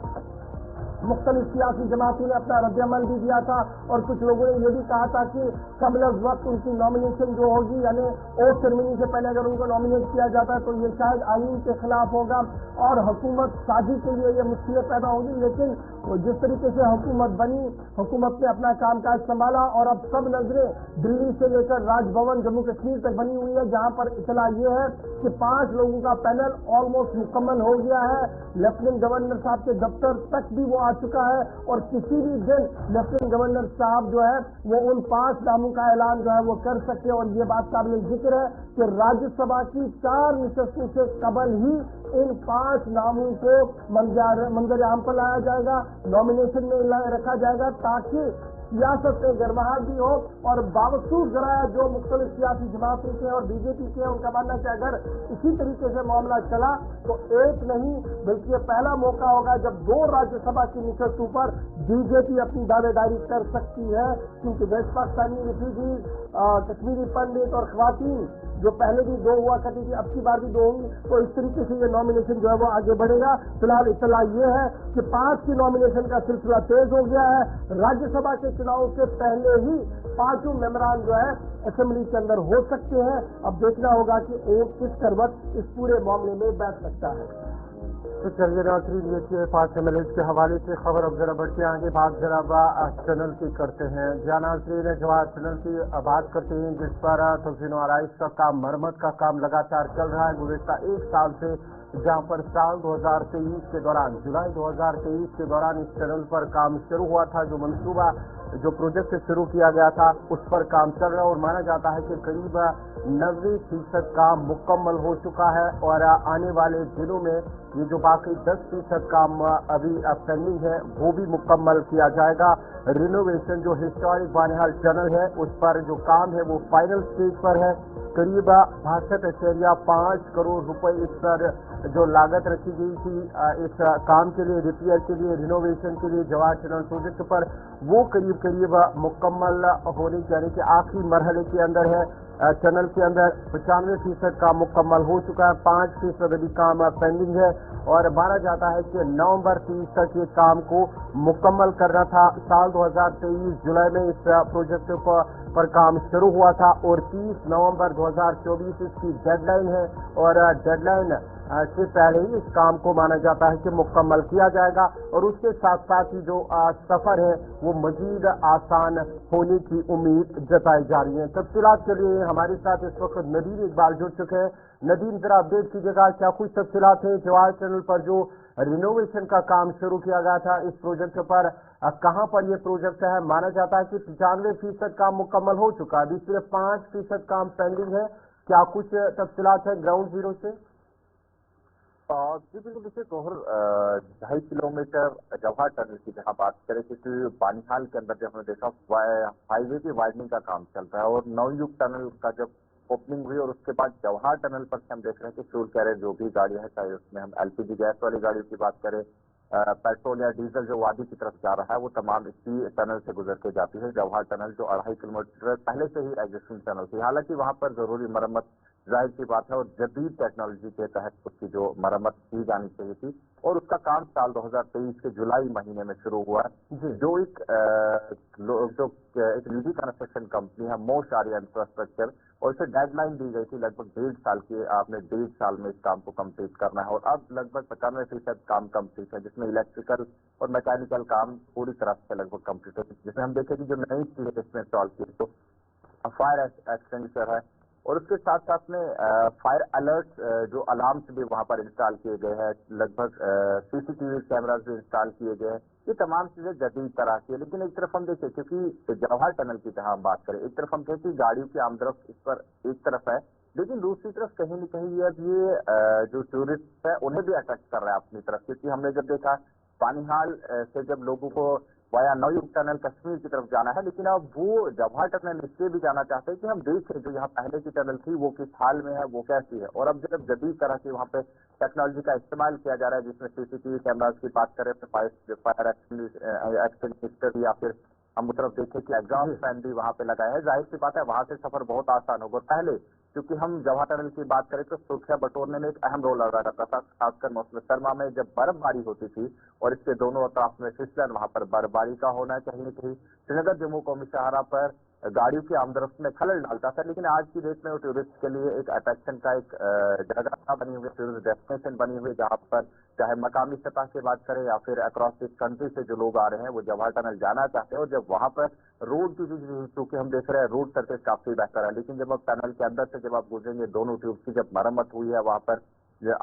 मुख्तलिफ सियासी जमातों ने अपना रद्दअमल भी दिया था और कुछ लोगों ने ये भी कहा था कि कबल अज़ वक्त उनकी नॉमिनेशन जो होगी, यानी ओथ सेरेमनी से पहले अगर उनको नॉमिनेट किया जाता है तो ये शायद आईन के खिलाफ होगा और हुकूमत साजी के लिए ये मुश्किलें पैदा होंगी। लेकिन जिस तरीके से हुकूमत बनी, हुकूमत ने अपना कामकाज संभाला और अब सब नजरें दिल्ली से लेकर राजभवन जम्मू कश्मीर तक बनी हुई है, जहां पर इतला ये है कि 5 लोगों का पैनल ऑलमोस्ट मुकम्मल हो गया है। लेफ्टिनेंट गवर्नर साहब के दफ्तर तक भी वो आ चुका है और किसी भी दिन लेफ्टिनेंट गवर्नर साहब जो है वो उन 5 नामों का ऐलान जो है वो कर सकते हैं। और ये बात काबिल जिक्र है कि राज्यसभा की 4 नशस्तों से कबल ही इन 5 नामों को मंजर आम पर लाया जाएगा, नॉमिनेशन में रखा जाएगा, ताकि सियासत में गर्माहट भी हो। और बावजूद जराया जो मुख्तलिफ सियासी जमातों के और बीजेपी के, उनका मानना है कि अगर इसी तरीके से मामला चला तो एक नहीं बल्कि ये पहला मौका होगा जब 2 राज्यसभा की नशस्तों पर बीजेपी अपनी दावेदारी कर सकती है, क्योंकि वेस्ट पाकिस्तानी रिफ्यूजीज, कश्मीरी पंडित और खवातीन जो पहले भी 2 हुआ करती थी, अब की बार भी 2 होंगी। तो इस तरीके से ये नॉमिनेशन जो है वो आगे बढ़ेगा। फिलहाल इत्तला ये है कि 5 की नॉमिनेशन का सिलसिला तेज हो गया है। राज्यसभा के चुनाव से पहले ही 5 मेंबरान जो है असेंबली के अंदर हो सकते हैं। अब देखना होगा कि एक किस करवट इस पूरे मामले में बैठ सकता है। तो चलिए नाज़रीन, ये 5 MLA के हवाले से खबर। अब जरा बढ़ के आगे बात जरा टनल की करते हैं। जहाँ नाज़रीन जवाब टनल की बात करते हैं, जिस पर तज़हीन व आराइश का काम, मरम्मत का काम लगातार चल रहा है गुज़श्ता 1 साल से, जहाँ पर साल 2023 के दौरान, जुलाई 2023 के दौरान इस टनल पर काम शुरू हुआ था। जो मंसूबा, जो प्रोजेक्ट शुरू किया गया था उस पर काम चल रहा है और माना जाता है कि करीब 90% काम मुकम्मल हो चुका है और आने वाले दिनों में ये जो बाकी 10% काम अभी पेंडिंग है वो भी मुकम्मल किया जाएगा। रिनोवेशन जो हिस्टोरिक बानिहाल टनल है उस पर जो काम है वो फाइनल स्टेज पर है करीब 62.5 करोड़ रुपए इस पर जो लागत रखी गई थी इस काम के लिए, रिपेयर के लिए, रिनोवेशन के लिए जवाहर टनल प्रोजेक्ट पर, वो करीब मुकम्मल होने यानी कि आखिरी मरहले के अंदर है। टनल के अंदर 95% काम मुकम्मल हो चुका है, 5% अभी काम पेंडिंग है और माना जाता है कि नवंबर 30 तक ये काम को मुकम्मल करना था। साल 2023 जुलाई में इस प्रोजेक्ट पर काम शुरू हुआ था और 30 नवंबर 2024 इसकी डेडलाइन है और डेडलाइन से पहले ही इस काम को माना जाता है कि मुकम्मल किया जाएगा और उसके साथ साथ ही जो सफर है वो मजीद आसान होने की उम्मीद जताई जा रही है। तफसीलात के लिए हमारे साथ इस वक्त नदीम इकबाल जुड़ चुके हैं। नदीम, जरा अपडेट कीजिएगा, क्या कुछ तफसीलात है जवाहर टनल पर जो रिनोवेशन का काम शुरू किया गया था इस प्रोजेक्ट पर, कहां पर यह प्रोजेक्ट है? माना जाता है कि 95% काम मुकम्मल हो चुका है, अभी सिर्फ 5% काम पेंडिंग है। क्या कुछ तफसीलात है ग्राउंड जीरो से? जी बिल्कुल, देखिए गौहर 2.5 किलोमीटर जवाहर टनल की जहाँ बात करें, क्योंकि बानीहाल के अंदर जब हमने देखा हाईवे की वाइडनिंग का काम चल रहा है और नवयुग टनल का जब ओपनिंग हुई और उसके बाद जवाहर टनल पर हम देख रहे हैं कि फ्यूल कैरियर जो भी गाड़ियां हैं, चाहे उसमें हम एलपीजी गैस वाली गाड़ियों की बात करें, पेट्रोल या डीजल जो वादी की तरफ जा रहा है, वो तमाम इसी टनल से गुजर के जाती है। जवाहर टनल जो 2.5 किलोमीटर पहले से ही एग्जिस्टिंग टनल थी, हालांकि वहां पर जरूरी मरम्मत जाहिर सी बात है और जदीद टेक्नोलॉजी के तहत उसकी जो मरम्मत की जानी चाहिए थी और उसका काम साल 2023 के जुलाई महीने में शुरू हुआ है। जो एक निजी कंस्ट्रक्शन कंपनी है मोश आर्या इंफ्रास्ट्रक्चर, और इसे डेडलाइन दी गई थी लगभग 1.5 साल की, आपने 1.5 साल में इस काम को कंप्लीट करना है और अब लगभग 95% काम कंप्लीट है, जिसमें इलेक्ट्रिकल और मैकेनिकल काम पूरी तरह से लगभग कंप्लीट है। जिसमें हम देखें कि जो नई चीजें इसमें इंस्टॉल की तो फायर एक्सटेंशन है और उसके साथ साथ में फायर अलर्ट जो अलार्म्स भी वहां पर इंस्टॉल किए गए हैं, लगभग सीसीटीवी कैमरास भी इंस्टॉल किए गए हैं। ये तमाम चीजें जदीद तरह की है। लेकिन एक तरफ हम देखें, क्योंकि जवाहर टनल की जहां हम बात करें, एक तरफ हम कहें कि गाड़ियों की आमदरफ्त इस पर एक तरफ है, लेकिन दूसरी तरफ कहीं न कहीं ये जो टूरिस्ट है उन्हें भी अट्रैक्ट कर रहा है अपनी तरफ, क्योंकि हमने जब देखा बानीहाल से जब लोगों को वाया नवयुग टनल कश्मीर की तरफ जाना है, लेकिन अब वो जवाहर टनल इसलिए भी जाना चाहते हैं कि हम देखें जो यहाँ पहले की टनल थी वो किस हाल में है, वो कैसी है। और अब जब जदीद तरह की वहाँ पे टेक्नोलॉजी का इस्तेमाल किया जा रहा है, जिसमें सीसीटीवी कैमराज की बात करें, फायर एक्सटिंग्विशर या फिर हम उस तरफ देखें कि एग्जॉस्ट फैन भी वहाँ पे लगाया है, जाहिर सी बात है वहां से सफर बहुत आसान होगा। पहले क्योंकि हम जवाहर टनल की बात करें तो सुरक्षा बटोरने में एक अहम रोल अदा करता था, खासकर मौसम सरमा में जब बर्फबारी होती थी और इसके दोनों अतराफ में फिसलन, वहां पर बर्फबारी का होना कहीं न कहीं श्रीनगर जम्मू कौमी शाहरा पर गाड़ियों की आमदरफ्त में खलल डालता था। लेकिन आज की डेट में वो टूरिस्ट के लिए एक अट्रैक्शन का एक जगह बनी हुई, टूरिस्ट डेस्टिनेशन बनी हुई, जहाँ पर चाहे मकामी सतह से बात करें या फिर अक्रॉस द कंट्री से जो लोग आ रहे हैं वो जवाहर टनल जाना चाहते हैं। और जब वहां पर रोड की चूंकि हम देख रहे हैं रोड सरफेस काफी बेहतर है, लेकिन जब आप टनल के अंदर से जब आप गुजरेंगे, दोनों ट्यूब की जब मरम्मत हुई है, वहां पर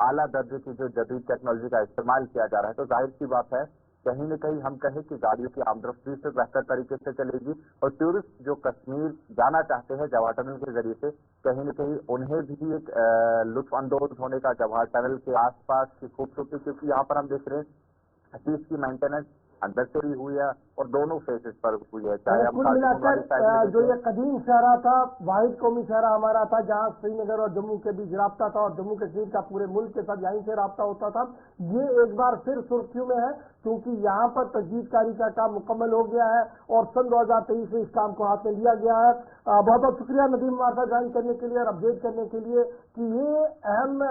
आला दर्जे की जो जदीद टेक्नोलॉजी का इस्तेमाल किया जा रहा है, तो जाहिर सी बात है कहीं न कहीं हम कहें कि गाड़ियों की आमदरफ्त से बेहतर तरीके से चलेगी और टूरिस्ट जो कश्मीर जाना चाहते हैं जवाहर टनल के जरिए से, कहीं न कहीं उन्हें भी एक लुत्फ अंदोज होने का जवाहर टनल के आसपास की खूबसूरती, क्योंकि यहाँ पर हम देख रहे हैं इसकी मेंटेनेंस अंदर से भी हुई है और दोनों फेसेस पर हुई है। चाहे कुल मिलाकर जो ये कदीम शहरा था, वाहिद कौमी शहरा हमारा था, जहाँ श्रीनगर और जम्मू के बीच राब्ता था और जम्मू कश्मीर का पूरे मुल्क के साथ यहीं से राब्ता होता था, ये एक बार फिर सुर्खियों में है क्योंकि यहाँ पर तजदीदकारी का काम मुकम्मल हो गया है और सन 2023 से इस काम को हाथ में लिया गया है। बहुत बहुत शुक्रिया नदीम वार्ता ज्वाइन करने के लिए और अपडेट करने के लिए कि ये अहम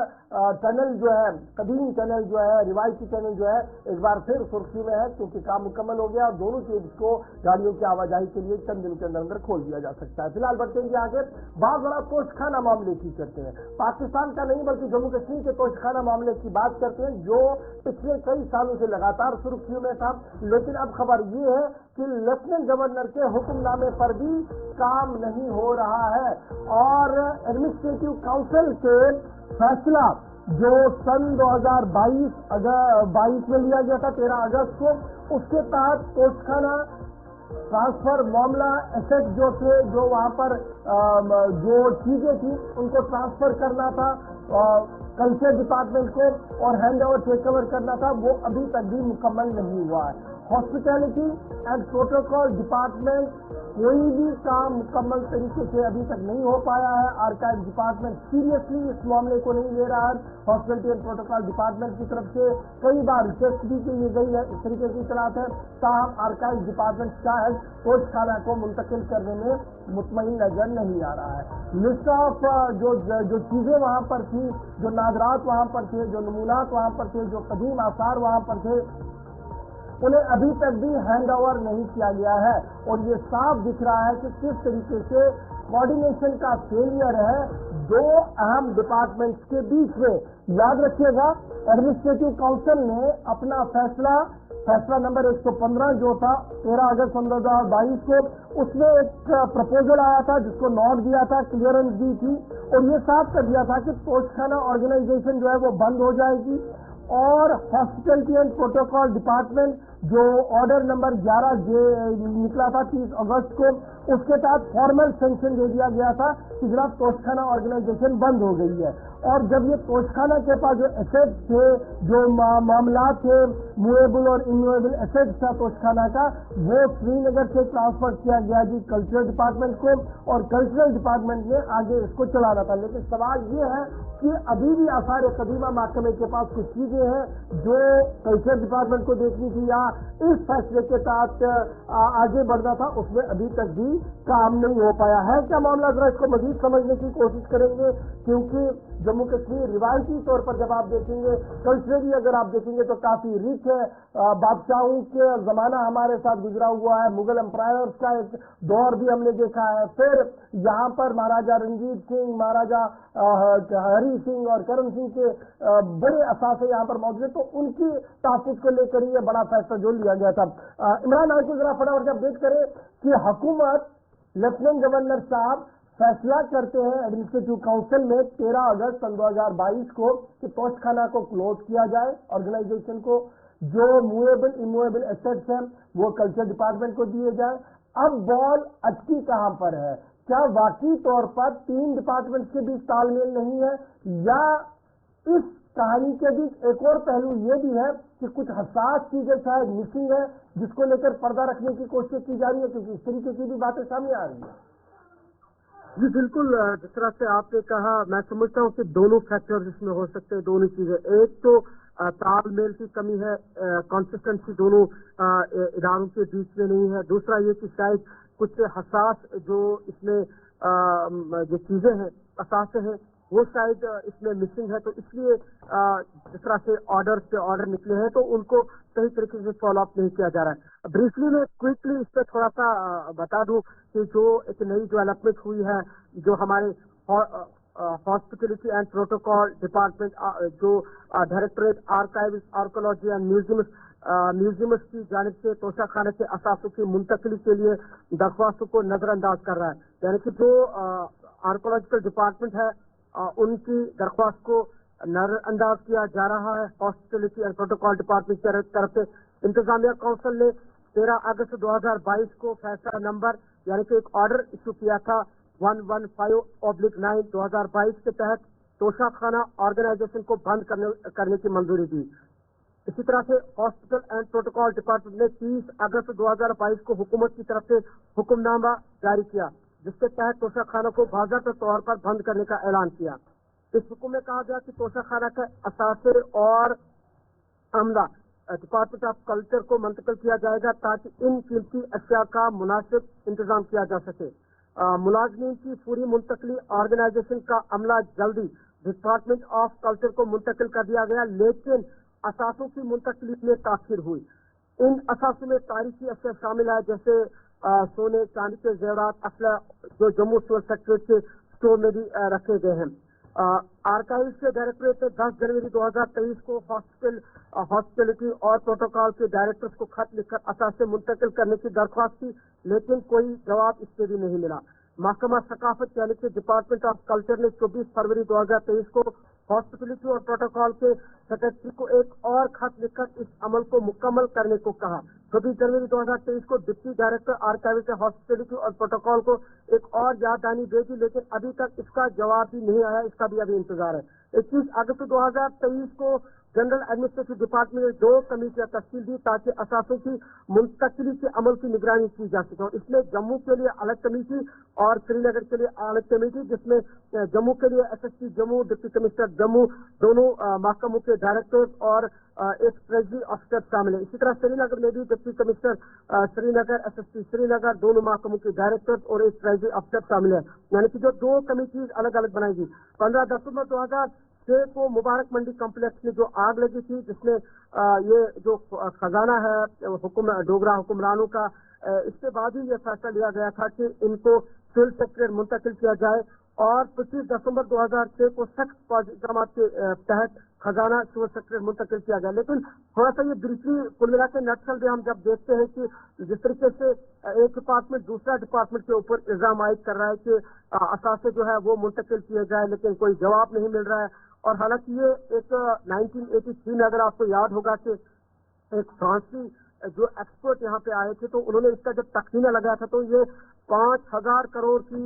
टनल जो है, कदीम टनल जो है, रिवायती टनल जो है, एक बार फिर सुर्खी में है क्योंकि काम मुकम्मल हो गया और दोनों चीज को गाड़ियों की आवाजाही के लिए चंद दिन के अंदर अंदर खोल दिया जा सकता है। फिलहाल बढ़ते हैं आगे, बहुत बड़ा तोशखाना मामले की करते हैं, पाकिस्तान का नहीं बल्कि जम्मू कश्मीर के तोशखाना मामले की बात करते हैं जो पिछले कई सालों से लगातार सुर्खियों में था। लेकिन अब खबर ये है कि लेफ्टिनेंट गवर्नर के हुक्मनामे पर भी काम नहीं हो रहा है और एडमिनिस्ट्रेटिव काउंसिल के फैसला जो सन 2022 में लिया गया था 13 अगस्त को, उसके तहत तोशखाना ट्रांसफर मामला एसेट जो थे, जो वहां पर जो चीजें थी उनको ट्रांसफर करना था कल्चर डिपार्टमेंट को और हैंड ओवर टेक ओवर करना था, वो अभी तक भी मुकम्मल नहीं हुआ है। हॉस्पिटैलिटी एंड प्रोटोकॉल डिपार्टमेंट कोई भी काम मुकम्मल तरीके से अभी तक नहीं हो पाया है। आर्काइव डिपार्टमेंट सीरियसली इस मामले को नहीं ले रहा है। हॉस्पिटैलिटी एंड प्रोटोकॉल डिपार्टमेंट की तरफ से कई बार रिक्वेस्ट भी की गई है, इस तरीके की इतलात है, ताहम आर्काइव डिपार्टमेंट शायद तोशखाना को मुंतकिल करने में मुतमईन नजर नहीं आ रहा है। लिस्ट ऑफ जो चीजें वहां पर थी, जो नादरात वहां पर थे, जो नमूनात वहां पर थे, जो कदीम आसार वहां पर थे, उन्हें अभी तक भी हैंड ओवर नहीं किया गया है। और ये साफ दिख रहा है कि किस तरीके से कोऑर्डिनेशन का फेलियर है दो अहम डिपार्टमेंट्स के बीच में। याद रखिएगा, एडमिनिस्ट्रेटिव काउंसिल ने अपना फैसला नंबर 115 जो था 13 अगस्त 2022 को, उसमें एक प्रपोजल आया था जिसको नोट दिया था, क्लियरेंस दी थी और ये साफ कर दिया था कि तोशखाना ऑर्गेनाइजेशन जो है वो बंद हो जाएगी और हॉस्पिटैलिटी एंड प्रोटोकॉल डिपार्टमेंट जो ऑर्डर नंबर 11 निकला था 30 अगस्त को, उसके तहत फॉर्मल सैंक्शन दे दिया गया था कि जनाब तोशखाना ऑर्गेनाइजेशन बंद हो गई है। और जब ये तोशखाना के पास जो एसेट थे, जो मामला थे, मूवेबल और इमूवेबल एसेट था तोशखाना का, वो श्रीनगर से ट्रांसफर किया गया जी कल्चरल डिपार्टमेंट को और कल्चरल डिपार्टमेंट ने आगे इसको चलाना था। लेकिन सवाल ये है कि अभी भी आसार कदीमा महकमे के पास कुछ चीजें हैं जो कल्चरल डिपार्टमेंट को देखनी थी या इस फैसले के तहत आगे बढ़ना था, उसमें अभी तक भी काम नहीं हो पाया है। क्या मामला, जरा इसको मजीद समझने की कोशिश करेंगे, क्योंकि जम्मू कश्मीर रिवायती तौर पर जब आप देखेंगे, कल्चरली अगर आप देखेंगे तो काफी रिच है। बादशाहों के जमाना हमारे साथ गुजरा हुआ है, मुगल एम्पायर्स का एक दौर भी हमने देखा है। फिर यहाँ पर महाराजा रंजीत सिंह, महाराजा हरी सिंह और करण सिंह के बड़े असासे यहाँ पर मौजूद है, तो उनकी तहफ़्फ़ुज़ को लेकर ये बड़ा फैसला जो लिया गया था। इमरान हाई को जरा फटाफट अपडेट करें कि हुकूमत, लेफ्टिनेंट गवर्नर साहब फैसला करते हैं एडमिनिस्ट्रेटिव काउंसिल में 13 अगस्त 2022 को कि तोशखाना को क्लोज किया जाए, ऑर्गेनाइजेशन को, जो मूवेबल इमूवेबल एसेट्स हैं वो कल्चर डिपार्टमेंट को दिए जाए। अब बॉल अटकी कहां पर है? क्या वाकई तौर पर तीन डिपार्टमेंट्स के बीच तालमेल नहीं है, या इस कहानी के बीच एक और पहलू ये भी है कि कुछ हसास चीजें शायद मिसिंग है जिसको लेकर पर्दा रखने की कोशिश की जा रही है, क्योंकि इस तरीके की भी बातें सामने आ रही है। जी बिल्कुल, जिस तरह से आपने कहा, मैं समझता हूँ कि दोनों फैक्टर्स इसमें हो सकते हैं, दोनों चीजें। एक तो तालमेल की कमी है, कंसिस्टेंसी दोनों इदारों के बीच में नहीं है। दूसरा ये कि शायद कुछ हसास जो इसमें जो चीजें हैं, असासे हैं, वो शायद इसमें मिसिंग है। तो इसलिए जिस तरह से ऑर्डर निकले हैं तो उनको सही तरीके से फॉलो अप नहीं किया जा रहा है। ब्रीफली मैं क्विकली इस पर थोड़ा सा बता दूं कि जो एक नई डेवलपमेंट हुई है, जो हमारे हॉस्पिटैलिटी एंड प्रोटोकॉल डिपार्टमेंट, जो directorate archives, archaeology and museums की जानिब से तोशाखाना के असासों की मुंतकली के लिए दरख्वास्तों को नजरअंदाज कर रहा है। यानी कि जो आर्कोलॉजिकल डिपार्टमेंट है उनकी दरख्वास्त को नजरअंदाज किया जा रहा है हॉस्पिटैलिटी एंड प्रोटोकॉल डिपार्टमेंट की तरफ से। इंतजामिया काउंसिल ने 13 अगस्त 2022 को फैसला नंबर यानी कि एक ऑर्डर इशू किया था 115/9 2022 के तहत तोशाखाना ऑर्गेनाइजेशन को बंद करने की मंजूरी दी। इसी तरह से हॉस्पिटल एंड प्रोटोकॉल डिपार्टमेंट ने 30 अगस्त 2022 को हुकूमत की तरफ से हुक्मनामा जारी किया, जिसके तहत तोशाखाना को बाज़ाब्ता तौर पर बंद करने का ऐलान किया। इस हुक्म में कहा गया कि तोशाखाना के असासे और अमला डिपार्टमेंट ऑफ कल्चर को मुंतकिल किया जाएगा ताकि इन कीमती अशिया का मुनासिब इंतजाम किया जा सके। मुलाजमीन की पूरी मुंतकली ऑर्गेनाइजेशन का अमला जल्दी डिपार्टमेंट ऑफ कल्चर को मुंतकिल कर दिया गया, लेकिन असासों की मुंतकली में ताखीर हुई। इन असासों में तारीखी अशिया शामिल है, जैसे सोने चांदी के जेवरात, असला, जो जम्मू सिविल सेक्रेटरीट के स्टोर में भी रखे गए हैं। आर्काइव्स के डायरेक्टरेट ने 10 जनवरी 2023 को हॉस्पिटैलिटी और प्रोटोकॉल के डायरेक्टर्स को खत लिखकर असासे मुंतकिल करने की दरख्वास्त की, लेकिन कोई जवाब इससे भी नहीं मिला। महकमा सकाफत यानी कि डिपार्टमेंट ऑफ कल्चर ने 24 फरवरी 2023 को हॉस्पिटैलिटी और प्रोटोकॉल के सेक्रेटरी को एक और खत लिखकर इस अमल को मुकम्मल करने को कहा। 26 जनवरी 2023 को डिप्टी डायरेक्टर आर्काइव्स हॉस्पिटलिटी और प्रोटोकॉल को एक और याददानी भेजी, लेकिन अभी तक इसका जवाब भी नहीं आया, इसका भी अभी इंतजार है। 21 अगस्त 2023 को जनरल एडमिनिस्ट्रेटिव डिपार्टमेंट ने 2 कमेटियां तश्कील दी ताकि असासों की मुंतकिली के अमल की निगरानी की जा सके। और इसमें जम्मू के लिए अलग कमेटी और श्रीनगर के लिए अलग कमेटी, जिसमें जम्मू के लिए SSP Jammu, deputy commissioner Jammu, दोनों महकमों के डायरेक्टर्स और एक ट्रेजरी ऑफिसर शामिल है। इसी तरह श्रीनगर में भी deputy commissioner Srinagar, SSP Srinagar, दोनों महकमों के डायरेक्टर्स और एक ट्रेजरी ऑफिसर शामिल है। यानी कि जो 2 कमेटीज अलग अलग बनाएगी। 15 दिसंबर 2006 को मुबारक मंडी कॉम्प्लेक्स में जो आग लगी थी, जिसमें ये जो खजाना है डोगरा हुक्मरानों का, इसके बाद ही ये फैसला लिया गया था कि इनको सिविल सेक्रेटरी मुंतकिल किया जाए। और 25 दिसंबर 2006 को सख्त इक़दाम के तहत खजाना सिविल सेक्रेटरी मुंतकिल किया गया। लेकिन थोड़ा सा ये ब्रीफली कुल मिला के नक्सल में हम जब देखते हैं कि जिस तरीके से एक डिपार्टमेंट दूसरा डिपार्टमेंट के ऊपर इल्जाम आयद कर रहा है कि असासे जो है वो मुंतकिल किए जाए, लेकिन कोई जवाब नहीं मिल रहा है। और हालांकि ये एक 1983 में अगर आपको याद होगा कि एक फ्रांसी जो एक्सपर्ट यहाँ पे आए थे, तो उन्होंने इसका जब तखमीना लगाया था तो ये 5,000 करोड़ की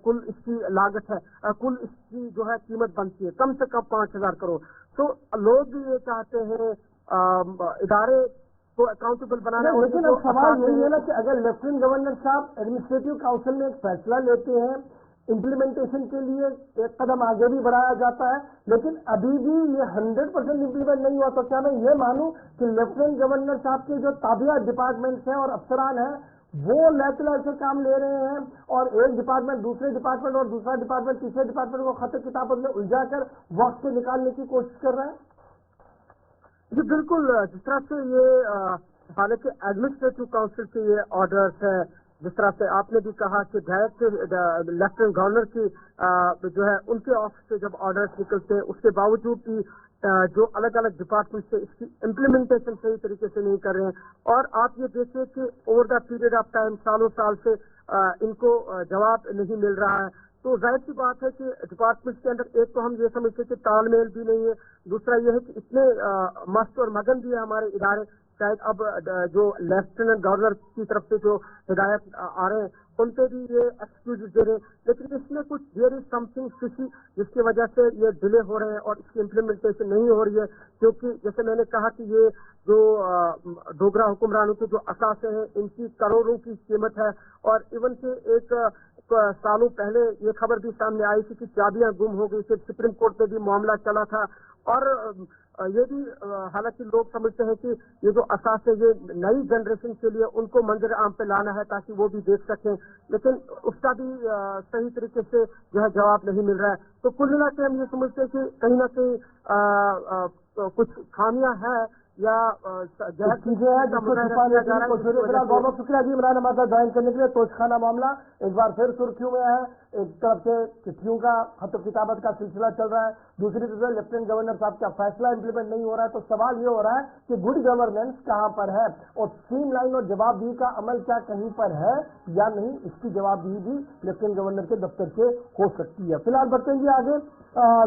कुल इसकी लागत है, कुल इसकी जो है कीमत बनती है, कम से कम 5,000 करोड़। तो लोग भी ये चाहते हैं इदारे को अकाउंटेबल बनाना। लेकिन अब सवाल यही है ना कि अगर लेफ्टिनेंट गवर्नर साहब एडमिनिस्ट्रेटिव काउंसिल में एक फैसला लेते हैं, इम्प्लीमेंटेशन के लिए एक कदम आगे भी बढ़ाया जाता है, लेकिन अभी भी ये 100% इम्प्लीमेंट नहीं हुआ, तो क्या मैं ये मानूं कि लेफ्टिनेंट गवर्नर साहब के जो ताबिया डिपार्टमेंट्स हैं और अफसरान हैं वो लैटरल से काम ले रहे हैं और एक डिपार्टमेंट दूसरे डिपार्टमेंट और दूसरा डिपार्टमेंट तीसरे डिपार्टमेंट को खत किताबत में उलझा कर वक्त से निकालने की कोशिश कर रहे हैं? जी बिल्कुल, जिस तरह से ये हालांकि एडमिनिस्ट्रेटिव काउंसिल के ये ऑर्डर्स है, जिस तरह से आपने भी कहा कि डायरेक्ट लेफ्टिनेंट गवर्नर की जो है उनके ऑफिस से जब ऑर्डर्स निकलते हैं, उसके बावजूद भी जो अलग अलग डिपार्टमेंट से इसकी इम्प्लीमेंटेशन सही तरीके से नहीं कर रहे हैं। और आप ये देखिए कि over the period of time सालों साल से इनको जवाब नहीं मिल रहा है। तो जाहिर सी बात है कि डिपार्टमेंट के अंदर एक तो हम ये समझते कि तालमेल भी नहीं है, दूसरा ये है कि इतने मस्त और मगन भी है हमारे इदारे, शायद अब जो लेफ्टिनेंट गवर्नर की तरफ से जो हिदायत आ रहे हैं उन पे भी ये एक्सक्यूज दे रहे हैं, लेकिन इसमें कुछ देयर इज समथिंग फिशी जिसकी वजह से ये डिले हो रहे हैं और इसकी इम्प्लीमेंटेशन नहीं हो रही है। क्योंकि जैसे मैंने कहा कि ये जो डोगरा हुक्मरानों के जो असासे हैं इनकी करोड़ों की कीमत है। और इवन से एक सालों पहले ये खबर भी सामने आई थी कि चाबियां गुम हो गई थी, सुप्रीम कोर्ट में भी मामला चला था। और ये भी हालांकि लोग समझते हैं कि ये जो असास है ये नई जनरेशन के लिए उनको मंजर आम पे लाना है ताकि वो भी देख सकें, लेकिन उसका भी सही तरीके से जो है जवाब नहीं मिल रहा है। तो कुल मिला के हम ये समझते हैं कि कहीं ना कहीं कुछ खामियां हैं या चीजें हैं जिसको छुपाने की कोशिश। बहुत बहुत शुक्रिया जी इमरान अहमद ज्वाइन करने के लिए। तोशखाना मामला एक बार फिर सुर्खियों में है, एक तरफ से चिट्ठियों का खत किताबत का सिलसिला चल रहा है, दूसरी तरफ लेफ्टिनेंट गवर्नर साहब का फैसला इंप्लीमेंट नहीं हो रहा है। तो सवाल ये हो रहा है कि गुड गवर्नेंस कहाँ पर है और स्ट्रीमलाइन और जवाबदेही का अमल क्या कहीं पर है या नहीं, इसकी जवाबदेही भी लेफ्टिनेंट गवर्नर के दफ्तर से हो सकती है। फिलहाल बढ़ते हैं आगे,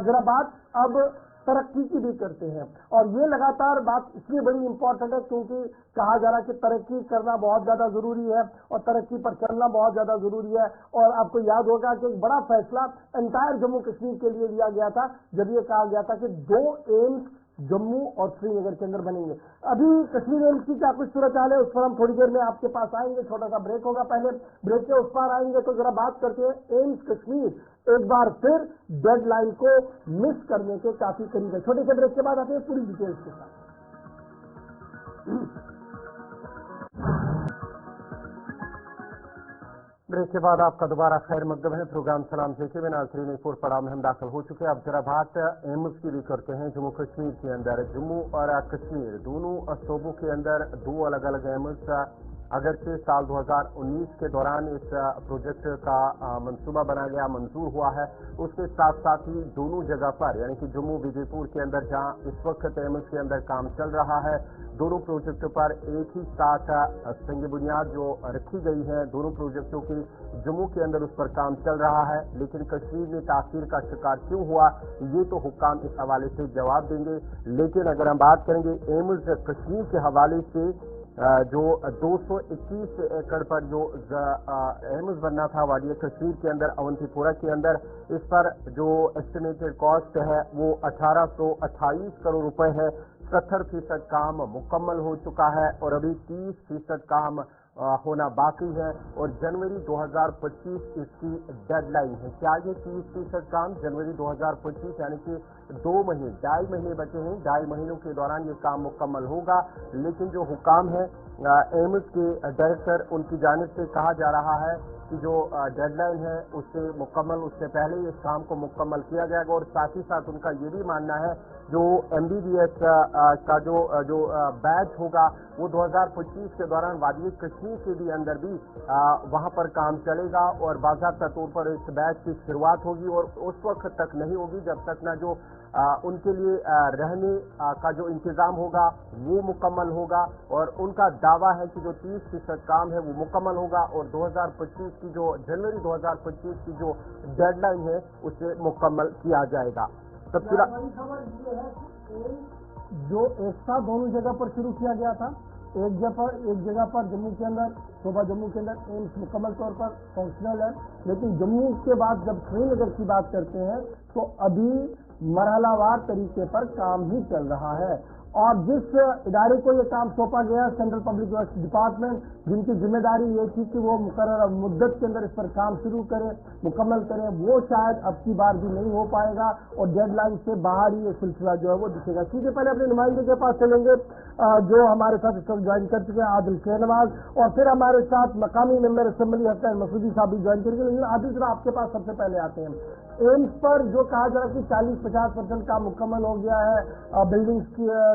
जरा बात अब तरक्की की भी करते हैं। और ये लगातार बात इसलिए बड़ी इंपॉर्टेंट है क्योंकि कहा जा रहा है कि तरक्की करना बहुत ज्यादा जरूरी है और तरक्की पर चलना बहुत ज्यादा जरूरी है। और आपको याद होगा कि एक बड़ा फैसला एंटायर जम्मू कश्मीर के लिए लिया गया था जब ये कहा गया था कि 2 एम्स जम्मू और श्रीनगर के अंदर बनेंगे। अभी कश्मीर एम्स की क्या कुछ सूरत हाल है उस पर हम थोड़ी देर में आपके पास आएंगे, छोटा सा ब्रेक होगा, पहले ब्रेक के उस पार आएंगे। तो जरा बात करते हैं एम्स कश्मीर एक बार फिर डेडलाइन को मिस करने के काफी करीब है। छोटे से ब्रेक के बाद आते हैं पूरी डिटेल्स के साथ। ब्रेक के बाद आपका दोबारा खैर मकदम है। प्रोग्राम सलाम जेके में नाज़रीन एक और पड़ाव में हम दाखिल हो चुके हैं। अब जरा बात एम्स की भी करते हैं। जम्मू कश्मीर के अंदर जम्मू और कश्मीर दोनों सूबों के अंदर 2 अलग अलग एम्स अगरचे साल 2019 के दौरान इस प्रोजेक्ट का मंसूबा बना गया, मंजूर हुआ है, उसके साथ साथ ही दोनों जगह पर यानी कि जम्मू विजयपुर के अंदर जहां इस वक्त एम्स के अंदर काम चल रहा है, दोनों प्रोजेक्ट पर एक ही साथ संग बुनियाद जो रखी गई है, दोनों प्रोजेक्टों की जम्मू के अंदर उस पर काम चल रहा है। लेकिन कश्मीर में ताखीर का शिकार क्यों हुआ, ये तो हुक्काम इस हवाले से जवाब देंगे। लेकिन अगर हम बात करेंगे एम्स कश्मीर के हवाले से, जो 221 एकड़ पर जो एम्स बनना था वादी कश्मीर के अंदर, अवंतीपोरा के अंदर, इस पर जो एस्टिमेटेड कॉस्ट है वो 1828 करोड़ रुपए है। 70% काम मुकम्मल हो चुका है और अभी 30% काम होना बाकी है और जनवरी 2025 इसकी डेडलाइन है। क्या ये 30% काम जनवरी 2025 यानी कि 2.5 महीने बचे हैं, 2.5 महीनों के दौरान ये काम मुकम्मल होगा। लेकिन जो हुकाम है एम्स के डायरेक्टर, उनकी जानिब से कहा जा रहा है कि जो डेडलाइन है उससे पहले इस काम को मुकम्मल किया जाएगा और साथ ही साथ उनका ये भी मानना है जो MBBS का जो बैच होगा वो 2025 के दौरान वादी कश्मीर के भी अंदर भी वहां पर काम चलेगा और बाकायदा तौर पर इस बैच की शुरुआत होगी और उस वक्त तक नहीं होगी जब तक ना जो उनके लिए रहने का जो इंतजाम होगा वो मुकम्मल होगा। और उनका दावा है कि जो 30% काम है वो मुकम्मल होगा और 2025 की जो जनवरी 2025 की जो डेडलाइन है उसे मुकम्मल किया जाएगा। जो एक साथ दोनों जगह पर शुरू किया गया था, एक जगह पर जम्मू के अंदर, सूबा जम्मू के अंदर एम्स मुकम्मल तौर पर फंक्शनल है, लेकिन जम्मू के बाद जब श्रीनगर की बात करते हैं तो अभी मरहलावार तरीके पर काम ही चल रहा है। और जिस इदारे को ये काम सौंपा गया, सेंट्रल पब्लिक वर्क्स डिपार्टमेंट, जिनकी जिम्मेदारी ये थी कि वो मुकर्रर मुद्दत के अंदर इस पर काम शुरू करें, मुकम्मल करें, वो शायद अब की बार भी नहीं हो पाएगा और डेडलाइन से बाहर ही ये सिलसिला जो है वो दिखेगा। सीधे पहले अपने नुमाइंदे के पास चलेंगे जो हमारे साथ इस वक्त ज्वाइन कर चुके हैं, आदिल शहनवाज, और फिर हमारे साथ मकामी मेंबर असेंबली हफ्ता मसूदी साहब भी ज्वाइन करेंगे। लेकिन आदिल साहब आपके पास सबसे पहले आते हैं। एम्स पर जो कहा जा रहा है कि 40-50% काम मुकम्मल हो गया है, बिल्डिंग्स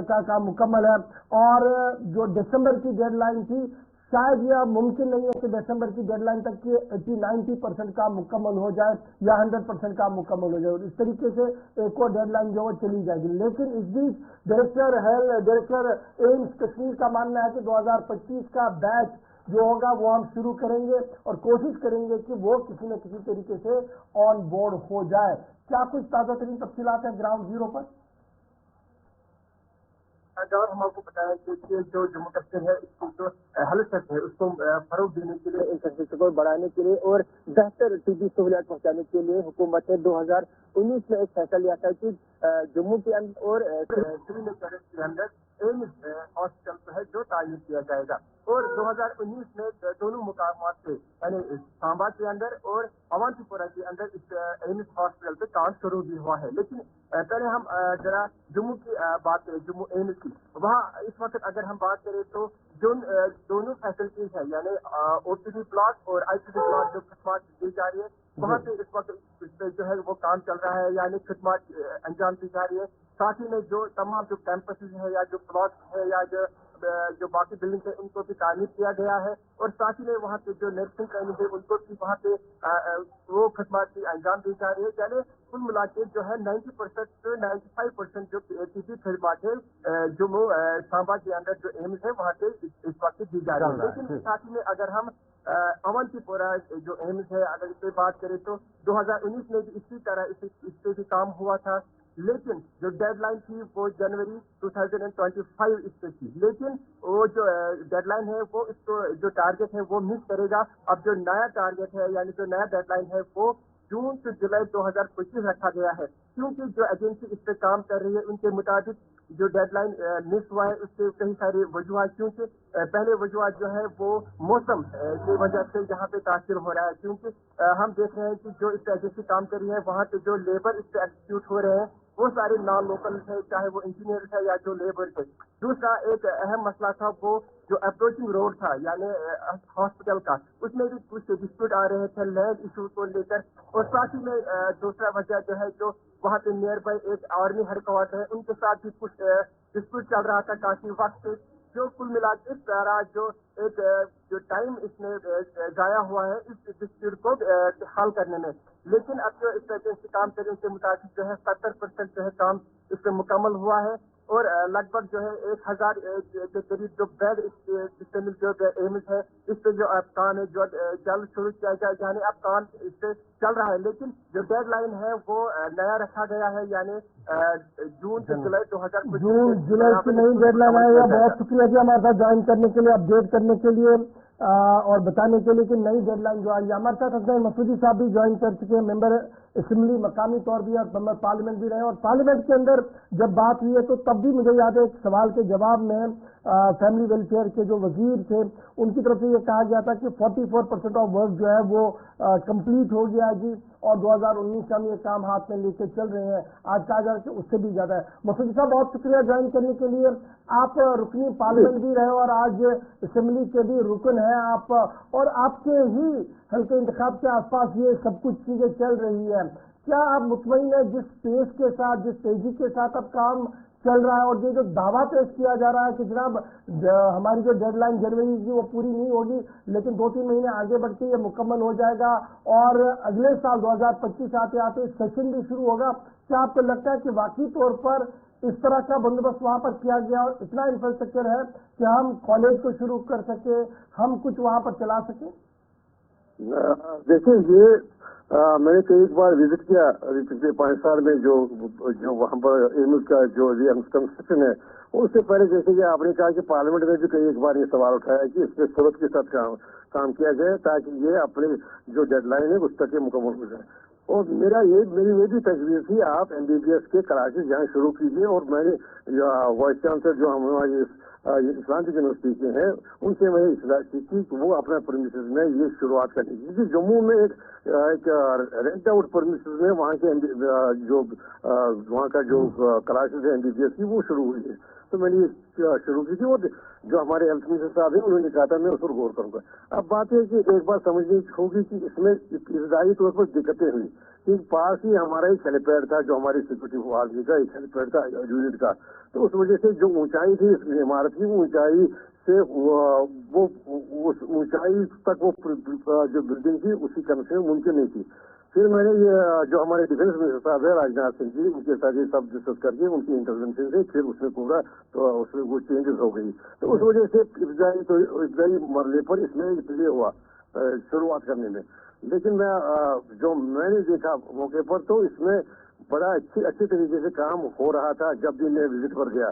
का काम मुकम्मल है और जो दिसंबर की डेडलाइन थी शायद यह मुमकिन नहीं है कि दिसंबर की डेडलाइन तक की 80-90% काम मुकम्मल हो जाए या 100% काम मुकम्मल हो जाए और इस तरीके से एक और डेडलाइन जो वो चली जाएगी। लेकिन इस बीच डायरेक्टर एम्स कश्मीर का मानना है कि 2025 का बैच जो होगा वो हम शुरू करेंगे और कोशिश करेंगे कि वो किसी न किसी तरीके से ऑन बोर्ड हो जाए। क्या कुछ ताज़ा तरीन तफसीलात है ग्राउंड जीरो पर? और हम आपको बताया कि जो जम्मू कश्मीर है इसकी जो हलचल है उसको फरोग देने के लिए, इंफ्रास्ट्रक्चर को बढ़ाने के लिए और बेहतर टीबी सहूलियात पहुंचाने के लिए हुकूमत ने 2019 में एक फैसला लिया था कि जम्मू के अंदर और श्रीनगर के अंदर एम्स हॉस्पिटल जो है जो तायीन किया जाएगा और 2019 में दोनों मुकामात से यानी सांबा के अंदर और अवंतीपोरा के अंदर इस एम्स हॉस्पिटल पे काम शुरू भी हुआ है। लेकिन पहले हम जरा जम्मू की बात करें, जम्मू एम्स की। वहाँ इस वक्त अगर हम बात करें तो जो दोनों फैसिलिटीज है यानी OPD प्लॉट और IPD प्लॉट जो खदमात दी जा रही है वहाँ पे इस वक्त जो है वो काम चल रहा है यानी खदमात अंजाम दी जा रही है। साथ ही में जो तमाम जो कैंपसेस है या जो प्लॉट है या जो बाकी बिल्डिंग है उनको भी तामीर किया गया है और साथ ही में वहाँ पे जो नर्सिंग ट्रेनिंग है उनको भी वहाँ पे वो खदमात की अंजाम दी जा रही है। यानी कुल मिला के जो है 90% से 95% जो टीबी खदमात है जम्मू सांबा के अंदर जो एम्स है वहाँ पे इस वक्त दी जा रही है। लेकिन साथ ही में अगर हम अवंतीपोरा जो एम्स है अगर इस पर बात करें तो 2019 में भी इसी तरह इस पे भी काम हुआ था, लेकिन जो डेडलाइन थी वो जनवरी 2025 इस पे थी। लेकिन वो जो डेडलाइन है वो इसको जो टारगेट है वो मिस करेगा। अब जो नया टारगेट है यानी जो नया डेडलाइन है वो जून से जुलाई 2025 रखा गया है, क्योंकि जो एजेंसी इस पे काम कर रही है उनके मुताबिक जो डेडलाइन मिस हुआ है उसके कई सारे वजूहत, क्योंकि पहले वजूहत जो है वो मौसम की वजह से यहाँ पे तासीर हो रहा है, क्योंकि हम देख रहे हैं कि जो इस एजेंसी काम कर रही है वहाँ पे जो लेबर इस पे एक्सिक्यूट हो रहे हैं वो सारे नॉन लोकल है, चाहे वो इंजीनियर है या जो लेबर है। दूसरा एक अहम मसला था वो जो अप्रोचिंग रोड था यानी हॉस्पिटल का, उसमें भी कुछ डिस्प्यूट आ रहे थे लैंड इशू को लेकर और साथ ही में दूसरा वजह जो है जो वहाँ पे नियर बाई एक आर्मी हेडक्वार्टर है उनके साथ भी कुछ डिस्प्यूट चल रहा था काफी वक्त से। जो कुल मिला के सारा जो एक जो टाइम इसने जाया हुआ है इस डिस्प्यूट को हल करने में, लेकिन अब जो इस एजेंसी काम करने के मुताबिक जो है 70% जो है काम इसमें मुकम्मल हुआ है और लगभग जो है 1000 के करीब जो बेड सिस्टम जो एम्स है इस पे जो काम है जो जल्द शुरू किया जाए, यानी अब काम इस पे चल रहा है, लेकिन जो डेडलाइन है वो नया रखा गया है, यानी जून से जुलाई 2025 जून जुलाई की नई डेडलाइन है। या बहुत शुक्रिया जी हमारे साथ ज्वाइन करने के लिए, अपडेट करने के लिए और बताने के लिए कि नई डेडलाइन जो आई। हमारे साथ हसन मसूदी साहब भी ज्वाइन कर चुके हैं, मेंबर असेंबली मकामी तौर भी और मेंबर पार्लियामेंट भी रहे, और पार्लियामेंट के अंदर जब बात हुई है तो तब भी मुझे याद है एक सवाल के जवाब में फैमिली वेलफेयर के जो वजीर थे उनकी तरफ से ये कहा गया था कि 44% ऑफ वर्क जो है वो कंप्लीट हो गया जी, और 2019 का हम ये काम हाथ में लेके चल रहे हैं। आज कहा जा रहा है कि उससे भी ज्यादा है। मसूदी साहब बहुत शुक्रिया ज्वाइन करने के लिए। आप रुकनी पार्लियामेंट भी रहे और आज असेंबली के भी रुकन हैं आप, और आपके ही हल्के इंतखाब के आसपास ये सब कुछ चीजें चल रही है। क्या आप मुतमईन है जिस पेस के साथ, जिस तेजी के साथ अब काम चल रहा है, और ये जो दावा पेश किया जा रहा है कि जनाब हमारी जो डेडलाइन जनवरी की वो पूरी नहीं होगी, लेकिन 2-3 महीने आगे बढ़ के ये मुकम्मल हो जाएगा और अगले साल 2025 आते आते सेशन भी शुरू होगा, क्या आपको लगता है कि वाकई तौर पर इस तरह का बंदोबस्त वहां पर किया गया और इतना इंफ्रास्ट्रक्चर है कि हम कॉलेज को शुरू कर सके, हम कुछ वहां पर चला सके? देखिए, ये मैंने कई बार विजिट किया पिछले 5 साल में जो वहाँ पर एम्स का जो कंस्ट्रक्शन है, उससे पहले जैसे कि आपने कहा कि पार्लियामेंट में भी कई एक बार ये सवाल उठाया कि इस पर सूरत के साथ काम किया जाए ताकि ये अपनी जो डेडलाइन है उस तक मुकम्मल हो जाए। और मेरी ये भी तस्वीर थी, आप MBBS के क्लासेज यहाँ शुरू कीजिए, और मैंने वाइस चांसलर जो हमारे इस्लामिक यूनिवर्सिटी के हैं उनसे मैंने इस्लाह की कि वो अपने परमिशन में ये शुरुआत करनी, क्योंकि जम्मू में एक रेंट आउट परमिशन में वहाँ के जो वहाँ का जो क्लासेज है MBBS की वो शुरू हुई है, तो मैंने ये शुरू की थी, और जो हमारे हेल्थ मिनिस्टर साहब हैं उन्होंने कहा था मैं उस पर गौर करूंगा। अब बात है कि एक बार समझनी होगी कि इसमें इब्तदाई तौर पर दिक्कतें हुई, क्योंकि पास ही हमारा एक हेलीपैड था जो हमारी सिक्योरिटी आर्मी का एक हेलीपैड था यूनिट का, तो उस वजह से जो ऊंचाई थी इस इमारत की, ऊंचाई से वो उस ऊंचाई तक वो जो बिल्डिंग थी उसकी कनेक्शन मुमकिन नहीं थी। फिर मैंने ये जो हमारे डिफेंस मिनिस्टर साहब है राजनाथ सिंह जी, उनके साथ ये सब डिस्कस करके उनकी इंटरवेंशन से फिर उसमें पूरा तो उसमें वो चेंजेस हो गई, तो उस वजह से इब्तदाई मरले पर इसमें इसलिए हुआ शुरुआत करने में। लेकिन जो मैंने देखा मौके पर तो इसमें बड़ा अच्छे तरीके से काम हो रहा था। जब भी मैं विजिट पर गया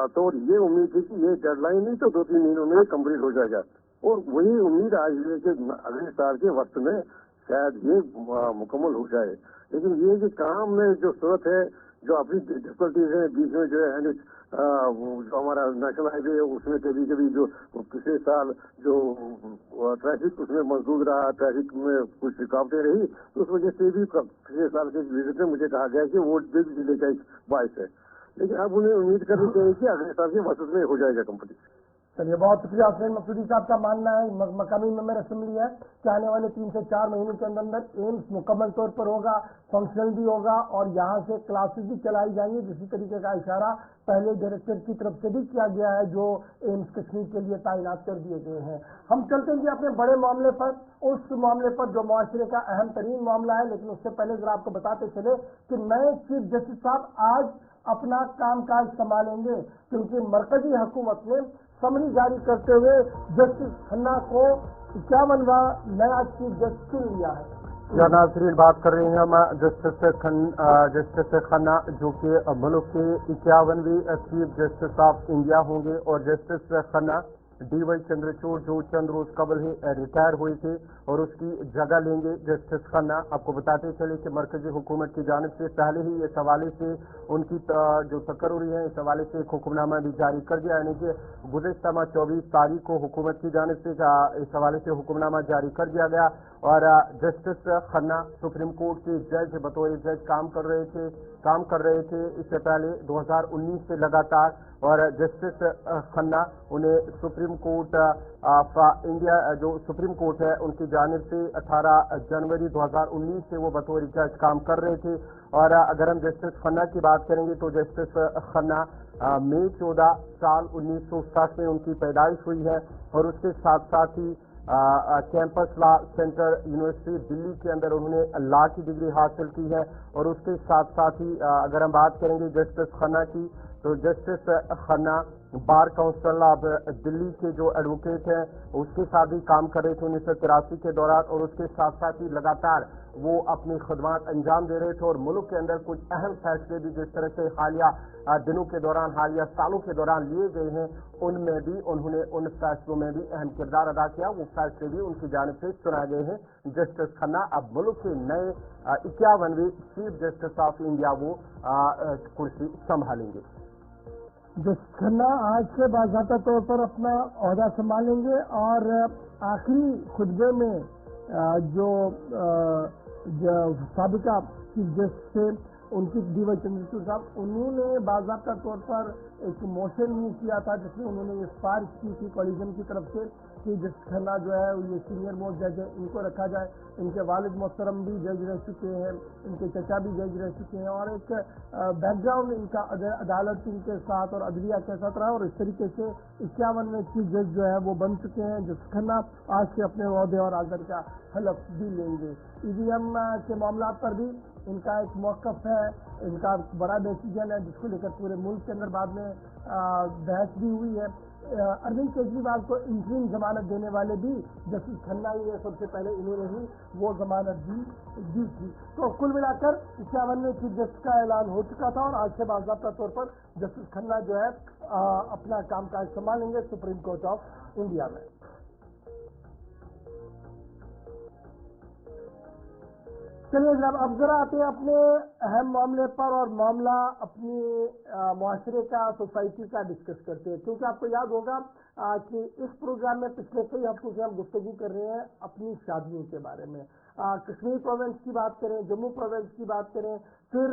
तो ये उम्मीद थी कि ये डेडलाइन नहीं तो 2-3 महीनों में कंप्लीट हो जाएगा, और वही उम्मीद आज है कि अगले साल के वक्त में शायद ये मुकम्मल हो जाए। लेकिन ये जो काम में जो सूरत है, जो अपनी डिफिकल्टीज है बीच में जो है जो हमारा नेशनल हाईवे है उसमें कभी कभी जो पिछले साल जो ट्रैफिक उसमें मौजूद रहा, ट्रैफिक में कुछ रुकावटें रही, तो उस वजह से भी पिछले साल के विजिट में मुझे कहा गया कि वो जिले का एक बाइस है, लेकिन अब उन्हें उम्मीद करनी चाहिए कि अगले साल के वसत में हो जाएगा कंप्लीट। चलिए, बहुत शुक्रिया। हसन मसूदी साहब का मानना है मकामी मेंबर असेंबली है कि आने वाले 3 से 4 महीने के अंदर एम्स मुकम्मल तौर पर होगा, फंक्शनल भी होगा, और यहाँ से क्लासेस भी चलाई जाएंगी, जिसी तरीके का इशारा पहले डायरेक्टर की तरफ से भी किया गया है जो एम्स कश्मीर के लिए तैनात कर दिए गए हैं। हम चलते हैं अपने बड़े मामले पर, उस मामले पर जो मुआशरे का अहम तरीन मामला है, लेकिन उससे पहले जरा आपको बताते चले कि नए चीफ जस्टिस साहब आज अपना कामकाज संभालेंगे, क्योंकि मरकजी हुकूमत ने समरी जारी करते हुए जस्टिस खन्ना को 51वां नया चीफ जस्टिस चुन लिया है। नाज़रीन, बात कर रहे हैं हम जस्टिस खन्ना जो कि मुल्क के 51वें चीफ जस्टिस ऑफ इंडिया होंगे, और जस्टिस खन्ना DY चंद्रचूड़ जो चंद रोज कबल ही रिटायर हुए थे और उसकी जगह लेंगे जस्टिस खन्ना। आपको बताते चले कि मरकजी हुकूमत की जानिब से पहले ही इस हवाले से उनकी जो तकर्री है इस हवाले से एक हुक्मनामा भी जारी कर दिया, यानी कि गुज़िश्ता 24 तारीख को हुकूमत की जानिब से इस हवाले से हुक्मनामा जारी कर दिया गया, और जस्टिस खन्ना सुप्रीम कोर्ट के जज बतौर जज काम कर रहे थे इससे पहले 2019 से लगातार, और जस्टिस खन्ना उन्हें सुप्रीम कोर्ट ऑफ इंडिया जो सुप्रीम कोर्ट है उनकी जानिब से 18 जनवरी 2019 से वो बतौर जज काम कर रहे थे। और अगर हम जस्टिस खन्ना की बात करेंगे तो जस्टिस खन्ना मई 14 साल 1960 में उनकी पैदाइश हुई है और उसके साथ साथ ही campus law centre university Delhi के अंदर उन्होंने लॉ की डिग्री हासिल की है। और उसके साथ साथ ही अगर हम बात करेंगे जस्टिस खन्ना की, तो justice Khanna bar council of Delhi के जो एडवोकेट हैं उसके साथ भी काम कर रहे थे 1983 के दौरान, और उसके साथ साथ ही लगातार वो अपनी खदमात अंजाम दे रहे थे और मुल्क के अंदर कुछ अहम फैसले भी जिस तरह से हालिया दिनों के दौरान, हालिया सालों के दौरान लिए गए हैं, उनमें भी उन्होंने उन फैसलों में भी अहम किरदार अदा किया। वो फैसले भी उनकी जानिब से सुनाए गए हैं। जस्टिस खन्ना अब मुल्क के नए 51वें चीफ जस्टिस ऑफ इंडिया वो कुर्सी संभालेंगे। जस्टिस खन्ना आज से बाज़ाब्ता तौर पर अपना ओहदा संभालेंगे और आखिरी खुतबे में जो साबिका चीफ जस्टिस थे उनकी डीवाई चंद्रचूड़ साहब, उन्होंने बाज़ाब्ता तौर पर एक मोशन मूव किया था जिसमें उन्होंने ये सिफारिश की थी कॉलेजियम की तरफ से कि जस्टिस खन्ना जो है ये सीनियर मोस्ट जज है, इनको रखा जाए। इनके वालिद मोहतरम भी जज रह चुके हैं, इनके चचा भी जज रह चुके हैं और एक बैकग्राउंड इनका अदालत इनके साथ और अदलिया के साथ रहा और इस तरीके से 51वें चीफ जज जो है वो बन चुके हैं। जस्टिस खन्ना आज से अपने ओहदे और आज़र का हलफ भी लेंगे। ईवीएम के मामला पर भी इनका एक मौक़िफ़ है, इनका बड़ा डिसीजन है जिसको लेकर पूरे मुल्क के अंदर बाद में बहस भी हुई है। अरविंद केजरीवाल को इंटरिम जमानत देने वाले भी जस्टिस खन्ना ही है, सबसे पहले इन्होंने ही वो जमानत दी थी। तो कुल मिलाकर 51वें चीफ जस्टिस का ऐलान हो चुका था और आज से बाज़ाब्ता तौर पर जस्टिस खन्ना जो है अपना कामकाज संभालेंगे सुप्रीम कोर्ट ऑफ इंडिया में। चलिए जनाब, अब जरा आते हैं अपने अहम मामले पर और मामला अपनी मुआशरे का, सोसाइटी का डिस्कस करते हैं, क्योंकि आपको याद होगा कि इस प्रोग्राम में पिछले कई हफ्तों से हम गुफ्तगू कर रहे हैं अपनी शादियों के बारे में। कश्मीर प्रोविंस की बात करें, जम्मू प्रोविंस की बात करें, फिर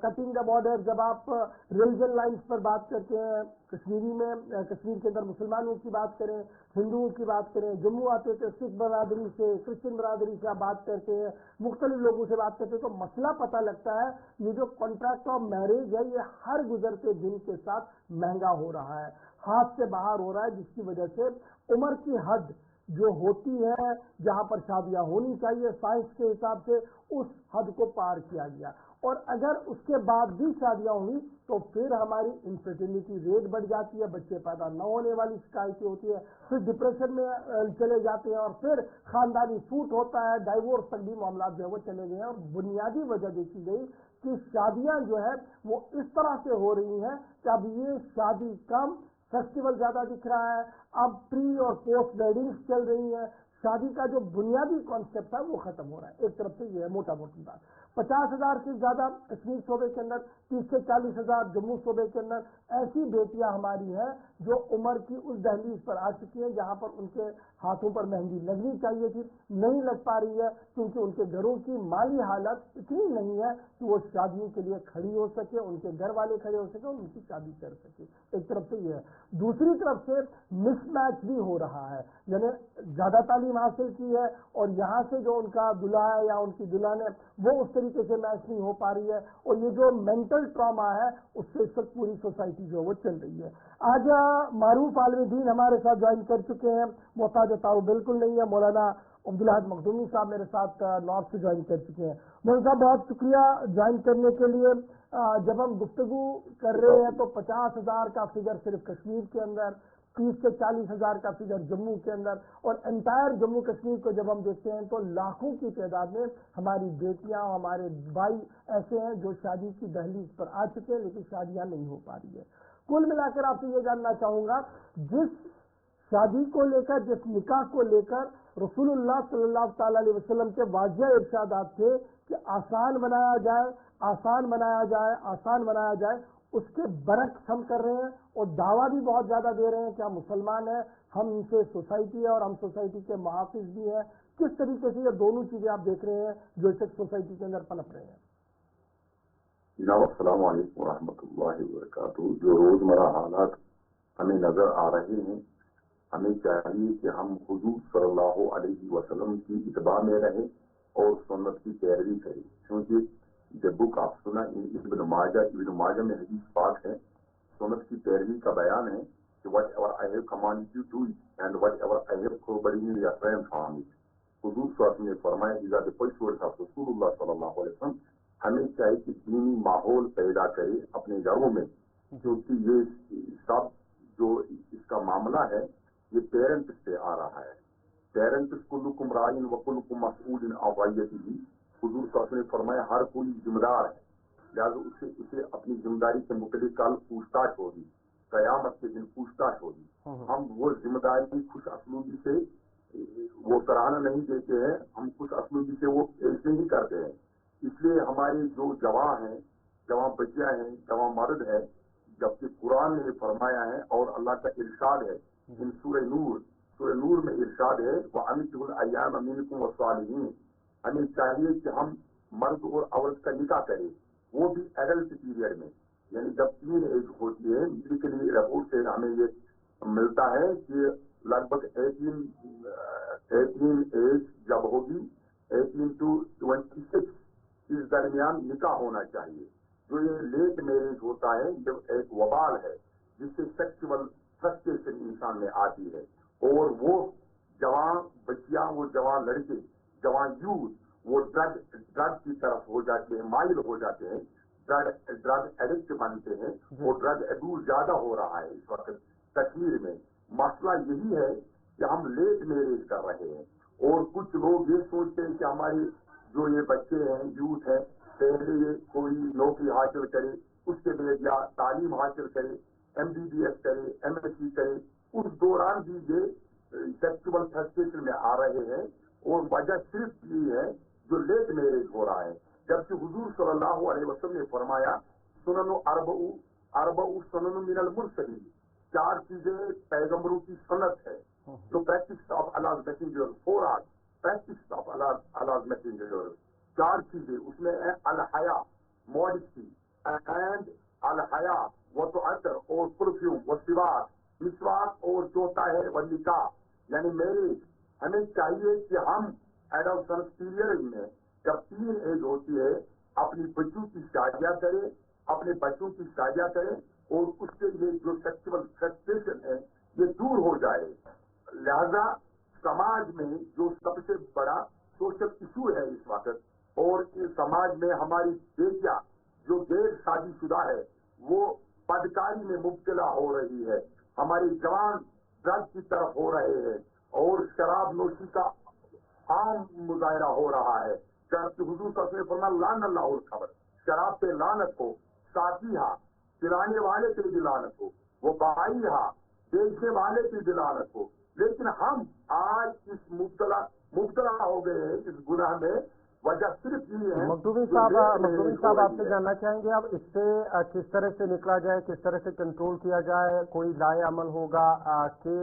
कटिंग द बॉर्डर, जब आप रिलीजन लाइन्स पर बात करते हैं, कश्मीरी में कश्मीर के अंदर मुसलमानों की बात करें, हिंदुओं की बात करें, जम्मू आते थे सिख बरादरी से, क्रिश्चियन बरादरी से आप बात करते हैं, मुख्तलिफ लोगों से बात करते हैं, तो मसला पता लगता है ये जो कॉन्ट्रैक्ट ऑफ मैरिज है ये हर गुजरते दिन के साथ महंगा हो रहा है, हाथ से बाहर हो रहा है, जिसकी वजह से उम्र की हद जो होती है जहां पर शादियां होनी चाहिए साइंस के हिसाब से उस हद को पार किया गया। और अगर उसके बाद भी शादियां हुई तो फिर हमारी इनफर्टिलिटी रेट बढ़ जाती है, बच्चे पैदा न होने वाली शिकायतें होती है, फिर डिप्रेशन में चले जाते हैं और फिर खानदानी फूट होता है, डाइवोर्स तक भी मामला जो है वो चले गए हैं। और बुनियादी वजह देखी गई कि शादियां जो है वो इस तरह से हो रही हैं कि अब ये शादी कम, फेस्टिवल ज्यादा दिख रहा है, अब प्री और पोस्ट वेडिंग्स चल रही हैं, शादी का जो बुनियादी कॉन्सेप्ट है वो खत्म हो रहा है। एक तरफ से ये है मोटा मोटी बात। 50,000 से ज्यादा कश्मीर सूबे के अंदर, 30 से 40,000 जम्मू सूबे के अंदर ऐसी बेटियां हमारी हैं जो उम्र की उस दहलीज पर आ चुकी हैं जहां पर उनके हाथों पर मेहंदी लगनी चाहिए थी, नहीं लग पा रही है क्योंकि उनके घरों की माली हालत इतनी नहीं है कि वो शादियों के लिए खड़ी हो सके, उनके घर वाले खड़े हो सके और उनकी शादी कर सके। एक तरफ से ये है। दूसरी तरफ से मिसमैच भी हो रहा है, यानी ज्यादा तालीम हासिल की है और यहाँ से जो उनका दूल्हा है या उनकी दुल्हन है वो उस तरीके से मैच नहीं हो पा रही है, और ये जो मेंटल ट्रॉमा है उससे इस वक्त पूरी सोसाइटी जो वो चल रही है। आज मारूफ आलमी दीन हमारे साथ ज्वाइन कर चुके हैं, मोहताज ताऊ बिल्कुल नहीं है, मौलाना अब्दुल अहद मखदूमी साहब मेरे साथ नॉर्थ से ज्वाइन कर चुके हैं। मौलाना साहब बहुत शुक्रिया ज्वाइन करने के लिए। जब हम गुफ्तगू कर रहे हैं तो 50,000 का फिगर सिर्फ कश्मीर के अंदर, 30 से 40,000 का फिगर जम्मू के अंदर, और एंटायर जम्मू कश्मीर को जब हम देखते हैं तो लाखों की तादाद में हमारी बेटियां, हमारे भाई ऐसे हैं जो शादी की दहलीज पर आ चुके हैं लेकिन शादियां नहीं हो पा रही है। कुल मिलाकर आपसे ये जानना चाहूंगा, जिस शादी को लेकर, जिस निकाह को लेकर रसूलुल्लाह सल्लल्लाहु अलैहि वसल्लम के वाजिह इरशादात थे कि आसान बनाया जाए, आसान बनाया जाए, आसान बनाया जाए, उसके बरक्स हम कर रहे हैं और दावा भी बहुत ज्यादा दे रहे हैं कि हम मुसलमान हैं, हम इनसे सोसाइटी है और हम सोसाइटी के मुहाफिज भी हैं। किस तरीके से ये दोनों चीजें आप देख रहे हैं जो इस सोसाइटी के अंदर पनप रहे हैं? जनाब अस्सलाम वालेकुम व रहमतुल्लाहि व बरकातहू। जो रोजमर्रा हालात हमें नजर आ रहे हैं, हमें चाहिए कि हम हुजूर सल्लल्लाहु अलैहि वसल्लम की इत्बा में रहें और सुन्नत की पैरवी करें, क्योंकि जब बुक आप सुना इब्न माजा में हदीस पाक है सुन्नत की पैरवी का बयान है कि whatever I have commanded you to eat and whatever I have forbidden you refrain from it. हुजूर सल्लल्लाहु ने फरमाया these are the first words of रसूलुल्लाह सल्लल्लाहु अलैहि वसल्लम, हमें चाहिए कि दीनी माहौल पैदा करे अपने घरों में, क्योंकि ये सब जो इसका मामला है ये पेरेंट्स से आ रहा है. पेरेंट्स कुल्लुकुम राइन व कुल्लुकुम मसऊलिन अन रइयतिही. हुजूर सल्लल्लाहु ने फरमाया हर कोई जिम्मेदार है, लिहाजा उसे अपनी जिम्मेदारी के मुताबिक कल पूछताछ होगी, कयामत के दिन पूछताछ होगी. हम वो जिम्मेदारी खुश असलूबी से वो सराहना नहीं देते हैं, हम खुश असलूबी से वो ऐसे ही करते हैं. इसलिए हमारे जो जवान हैं, जवान बच्चियां हैं, जवान मर्द है, जबकि कुरान ने फरमाया है और अल्लाह का इरशाद है इन सूरह नूर में इरशाद है व अमितुल अय्याम मिनकुम वस्सालिहीन. हमें चाहिए कि हम मर्द और औरत का निकाह करें, वो भी एडल्ट पीरियड में, यानी जब 3 एज होती है. मेडिकली रिपोर्ट से हमें ये मिलता है कि लगभग 18 एज जब होगी, 18 to 26 इस दरमियान निकाह होना चाहिए. जो ये लेट मैरिज होता है ये एक वबाल है जिससे सेक्सुअल फ्रस्ट्रेशन इंसान में आती है, और वो जवान बच्चियां, वो जवान लड़के, जवान यूथ वो ड्रग की तरफ हो जाते हैं, माइल हो जाते हैं, ड्रग एडिक्ट बनते हैं, और ड्रग अब्यूज ज्यादा हो रहा है इस वक्त कश्मीर में. मसला यही है कि हम लेट मैरिज कर रहे हैं, और कुछ लोग ये सोचते हैं कि हमारे जो ये बच्चे हैं, यूथ है, पहले ये कोई नौकरी हासिल करे, उसके लिए या तालीम हासिल करे, MBBS करे, MSc करे, उस दौरान भी ये सेक्सुअल फ्रस्ट्रेशन में आ रहे हैं, और वजह सिर्फ ये है जो लेट मैरिज हो रहा है. जबकि हुजूर सल्लल्लाहु अलैहि वसल्लम ने फरमाया सुननु अरबउ सुननु मिनल मुरसलीन, 4 चीजें पैगंबरों की सुन्नत है. तो practice of Allah messenger, 4 art practice of Allah messenger, 4 चीजें उसमें है अल हया मॉडेस्टी एंड अल हया वो तो अतर और परफ्यूम व सिवाक, मिसवाक, और चौथा है व निकाह यानी मैरिज. हमें चाहिए कि हम एडोलसेंस पीरियड में जब 3 एज होती है अपनी बच्चों की शादियां करें, अपने बच्चों की शादियां करें, और उसके लिए जो सेक्सुअल फ्रस्ट्रेशन है ये दूर हो जाए. लिहाजा समाज में जो सबसे बड़ा सोशल इशू है इस वक्त, और इस समाज में हमारी बेटियां जो गैर शादीशुदा है वो बदकारी में मुब्तला हो रही है, हमारे जवान ड्रग की तरफ हो रहे हैं, और शराब नोशी का आम मुजाहरा हो रहा है. जबकि हुजूर सल्लल्लाहु अलैहि वसल्लम ने लान अल्लाहुल खबर, शराब पे लानत हो, साथीहा पिलाने वाले पे भी लानत हो, वो बाईहा बेचने वाले पे भी लानत हो. लेकिन हम आज इस मुब्तला हो गए हैं इस गुनाह में, वजह सिर्फ ये है. मखदूमी साहब आपसे जानना चाहेंगे अब इससे किस तरह से निकला जाए, किस तरह से कंट्रोल किया जाए, कोई लाए अमल होगा कि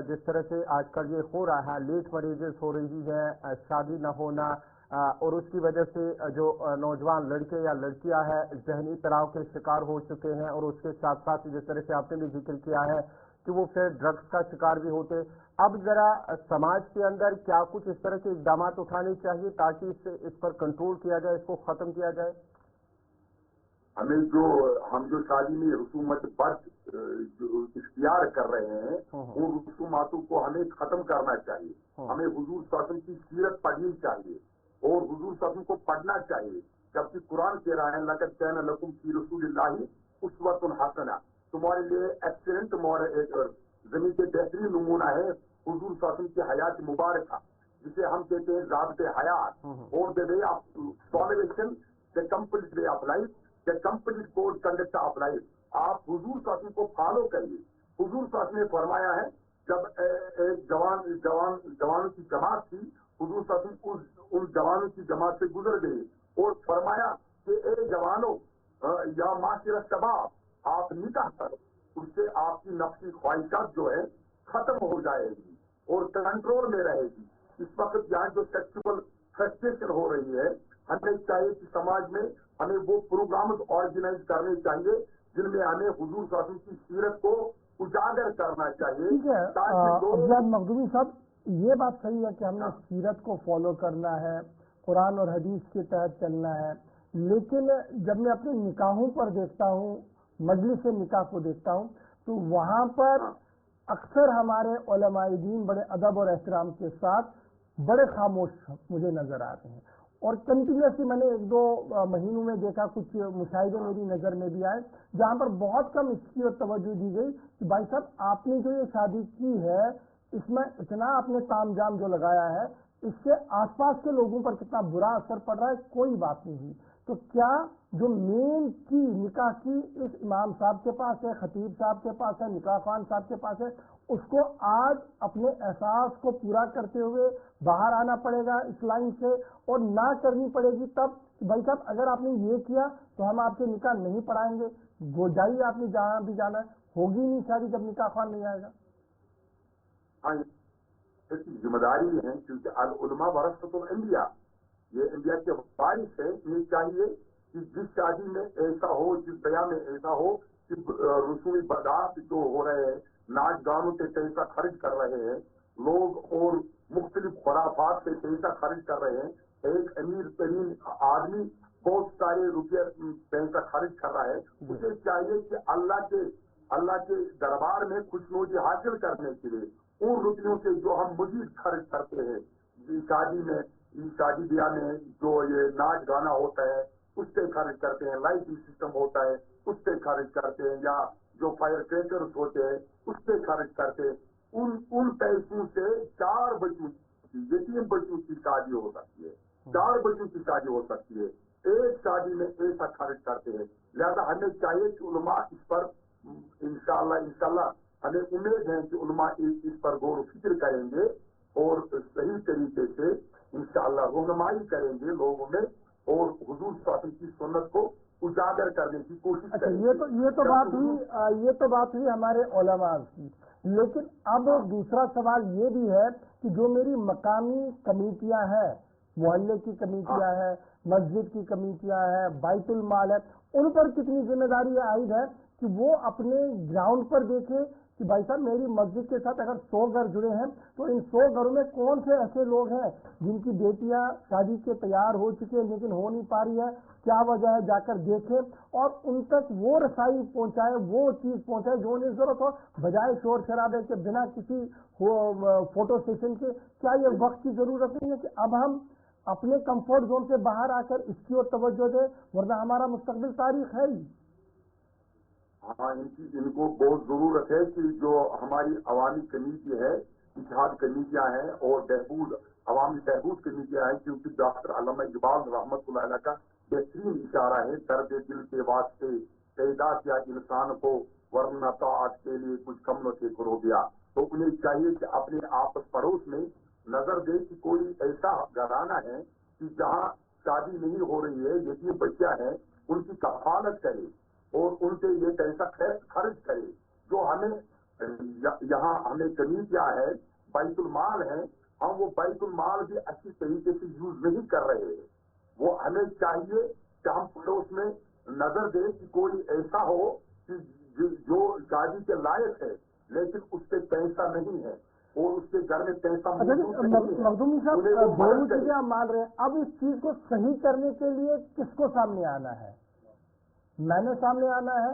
जिस तरह से आजकल ये हो रहा है, लेट मैरिजेस हो रही है, शादी न होना, और उसकी वजह से जो नौजवान लड़के या लड़कियां हैं जहनी तनाव के शिकार हो चुके हैं, और उसके साथ साथ जिस तरह से आपने भी जिक्र किया है कि वो फिर ड्रग्स का शिकार भी होते. अब जरा समाज के अंदर क्या कुछ इस तरह के इकदाम उठाने चाहिए ताकि इस पर कंट्रोल किया जाए, इसको खत्म किया जाए? हम जो शादी में रसूमात जो इख्तियार कर रहे हैं उन रसूमातों को हमें खत्म करना चाहिए. हमें हुजूर सल्लल्लाहु अलैहि वसल्लम की सीरत पढ़नी चाहिए और हुजूर सल्लल्लाहु अलैहि वसल्लम को पढ़ना चाहिए. जबकि कुरान कह रहा है लक़द काना लकुम फी रसूलिल्लाहि उस्वतुन हसना, तुम्हारे लिए एक्सीलेंट जमीन के बेहतरीन नमूना है हुजूर सल्लल्लाहु अलैहि वसल्लम की हयात मुबारक, जिसे हम कहते हैं ज़ाबिते हयात, और the way of toleration, the complete way of life, the complete code conduct of life. आप हुजूर सल्लल्लाहु अलैहि वसल्लम को फॉलो करिए. हुजूर सल्लल्लाहु अलैहि वसल्लम ने फरमाया है जब एक जवानों की जमात थी, हुजूर सल्लल्लाहु अलैहि वसल्लम उन जवानों की जमात से गुजर गए और फरमाया कि ए जवानों या माशिर शबाब, आप निकाह करो, उससे आपकी नफ्सी ख्वाहिशात जो है खत्म हो जाएगी और कंट्रोल में रहेगी. इस वक्त यहाँ जो सेक्सुअल फ्रस्ट्रेशन हो रही है, हमें चाहिए कि समाज में हमें वो प्रोग्राम ऑर्गेनाइज करने चाहिए जिनमें हमें हुजूर सल्लल्लाहु अलैहि वसल्लम की सीरत को उजागर करना चाहिए. ठीक है अफजाल मखदूमी साहब, ये बात सही है कि हमने सीरत को फॉलो करना है, कुरान और हदीस के तहत चलना है, लेकिन जब मैं अपने निकाहों पर देखता हूँ मजलिस निकाह को देखता हूँ तो वहाँ पर अक्सर हमारे उलमाए दीन बड़े अदब और एहतराम के साथ बड़े खामोश मुझे नजर आ रहे हैं। और कंटिन्यूसली मैंने 1-2 महीनों में देखा, कुछ मुशाहिदे मेरी नज़र में भी आए जहाँ पर बहुत कम इसकी और तवज्जो दी गई कि भाई साहब आपने जो ये शादी की है इसमें इतना आपने तामझाम जो लगाया है इससे आसपास के लोगों पर कितना बुरा असर पड़ रहा है, कोई बात नहीं हुई। तो क्या जो मेन की निकाह की इस इमाम साहब के पास है, खतीब साहब के पास है, निकाह खान साहब के पास है, उसको आज अपने एहसास को पूरा करते हुए बाहर आना पड़ेगा इस लाइन से और ना करनी पड़ेगी तब कि भाई साहब अगर आपने ये किया तो हम आपसे निकाह नहीं पढ़ाएंगे, जाइए आपने जहाँ भी जाना है, होगी नहीं शादी जब निकाह खान नहीं आएगा। हाँ, इसकी जिम्मेदारी है क्योंकि अल उलमा वरसतुल अंबिया, ये इंडिया के वारिस है। ये चाहिए कि जिस शादी में ऐसा हो, जिस बया में ऐसा हो कि रसूमी बदात जो हो रहे हैं, नाच गानों से पैसा खर्च कर रहे हैं लोग और मुख्तलिफ खुराफात से पैसा खर्च कर रहे हैं। एक अमीर तरीन आदमी बहुत सारे रुपये पैसा खर्च कर रहा है, उसे चाहिए कि अल्लाह के दरबार में खुशनुदी हासिल करने के लिए उन रुपयों से जो हम मजीद खर्च करते हैं, शादी ब्याह में जो ये नाच गाना होता है उस पे खर्च करते हैं, लाइटिंग सिस्टम होता है उस पे खर्च करते हैं, या जो फायर क्रैकर्स होते हैं उस पे खर्च करते हैं। उन पैसों से 4 बच्चों की, ये 3 बच्चों की शादी हो सकती है, 4 बच्चों की शादी हो सकती है, एक शादी में ऐसा खर्च करते हैं। लिहाजा हमें चाहिए कि उलमा इस पर इंशाल्लाह हमें उम्मीद है कि उलमा इस पर गौर फिक्र करेंगे और सही तरीके से इंशाल्लाह रहनुमाई करेंगे लोगों में और हुजूर शासन की सुन्नत को उजागर करने की कोशिश करेंगे। ये तो बात हुई हमारे उलमा की, लेकिन अब दूसरा सवाल ये भी है कि जो मेरी मकामी कमेटियां हैं, मोहल्ले की कमेटियां हैं, मस्जिद की कमेटियां हैं, बैतुल माल है, उन पर कितनी जिम्मेदारी आयद है कि वो अपने ग्राउंड पर देखें कि भाई साहब मेरी मस्जिद के साथ अगर 100 घर जुड़े हैं तो इन 100 घरों में कौन से ऐसे लोग हैं जिनकी बेटियां शादी के तैयार हो चुकी हैं लेकिन हो नहीं पा रही है, क्या वजह है, जाकर देखें और उन तक वो रसाई पहुंचाए, वो चीज पहुंचाए जो उन्हें जरूरत हो, बजाय शोर शराबे के बिना किसी फोटो सेशन के। क्या ये वक्त की जरूरत नहीं है कि अब हम अपने कंफर्ट जोन से बाहर आकर इसकी ओर तवज्जो दें, वरना हमारा मुस्तकबिल तारीख है ही। हाँ, इनको बहुत जरूरत है कि जो हमारी अवामी कमेटी है, इत्तेहाद कमेटियां हैं और अवामी बहबूद कमेटियां हैं, क्योंकि डॉक्टर अल्लामा इकबाल रहमतुल्लाह अलैह का बेहतरीन इशारा है, दर्द दिल के वास्ते पैदा किया इंसान को वरना ताअत के लिए कुछ कम न थे करो गया। तो उन्हें चाहिए कि अपने आपस पड़ोस में नजर दे कि कोई ऐसा घराना है कि जहाँ शादी नहीं हो रही है, यतीम बच्चा है, उनकी कफालत करे और उनसे ये पैसा खर्च करे। जो हमें यहाँ हमें कमीटियां है, बैतुल माल है, हम वो बैतुल माल भी अच्छी तरीके से यूज नहीं कर रहे हैं। वो हमें चाहिए कि हम पड़ोस में नजर दें कि कोई ऐसा हो कि जो शादी के लायक है लेकिन उस पर पैसा नहीं है और उसके घर में पैसा मखदूमी साहब दोनों चीजें हम मान रहे हैं। अब इस चीज को सही करने के लिए किसको सामने आना है? मैंने सामने आना है,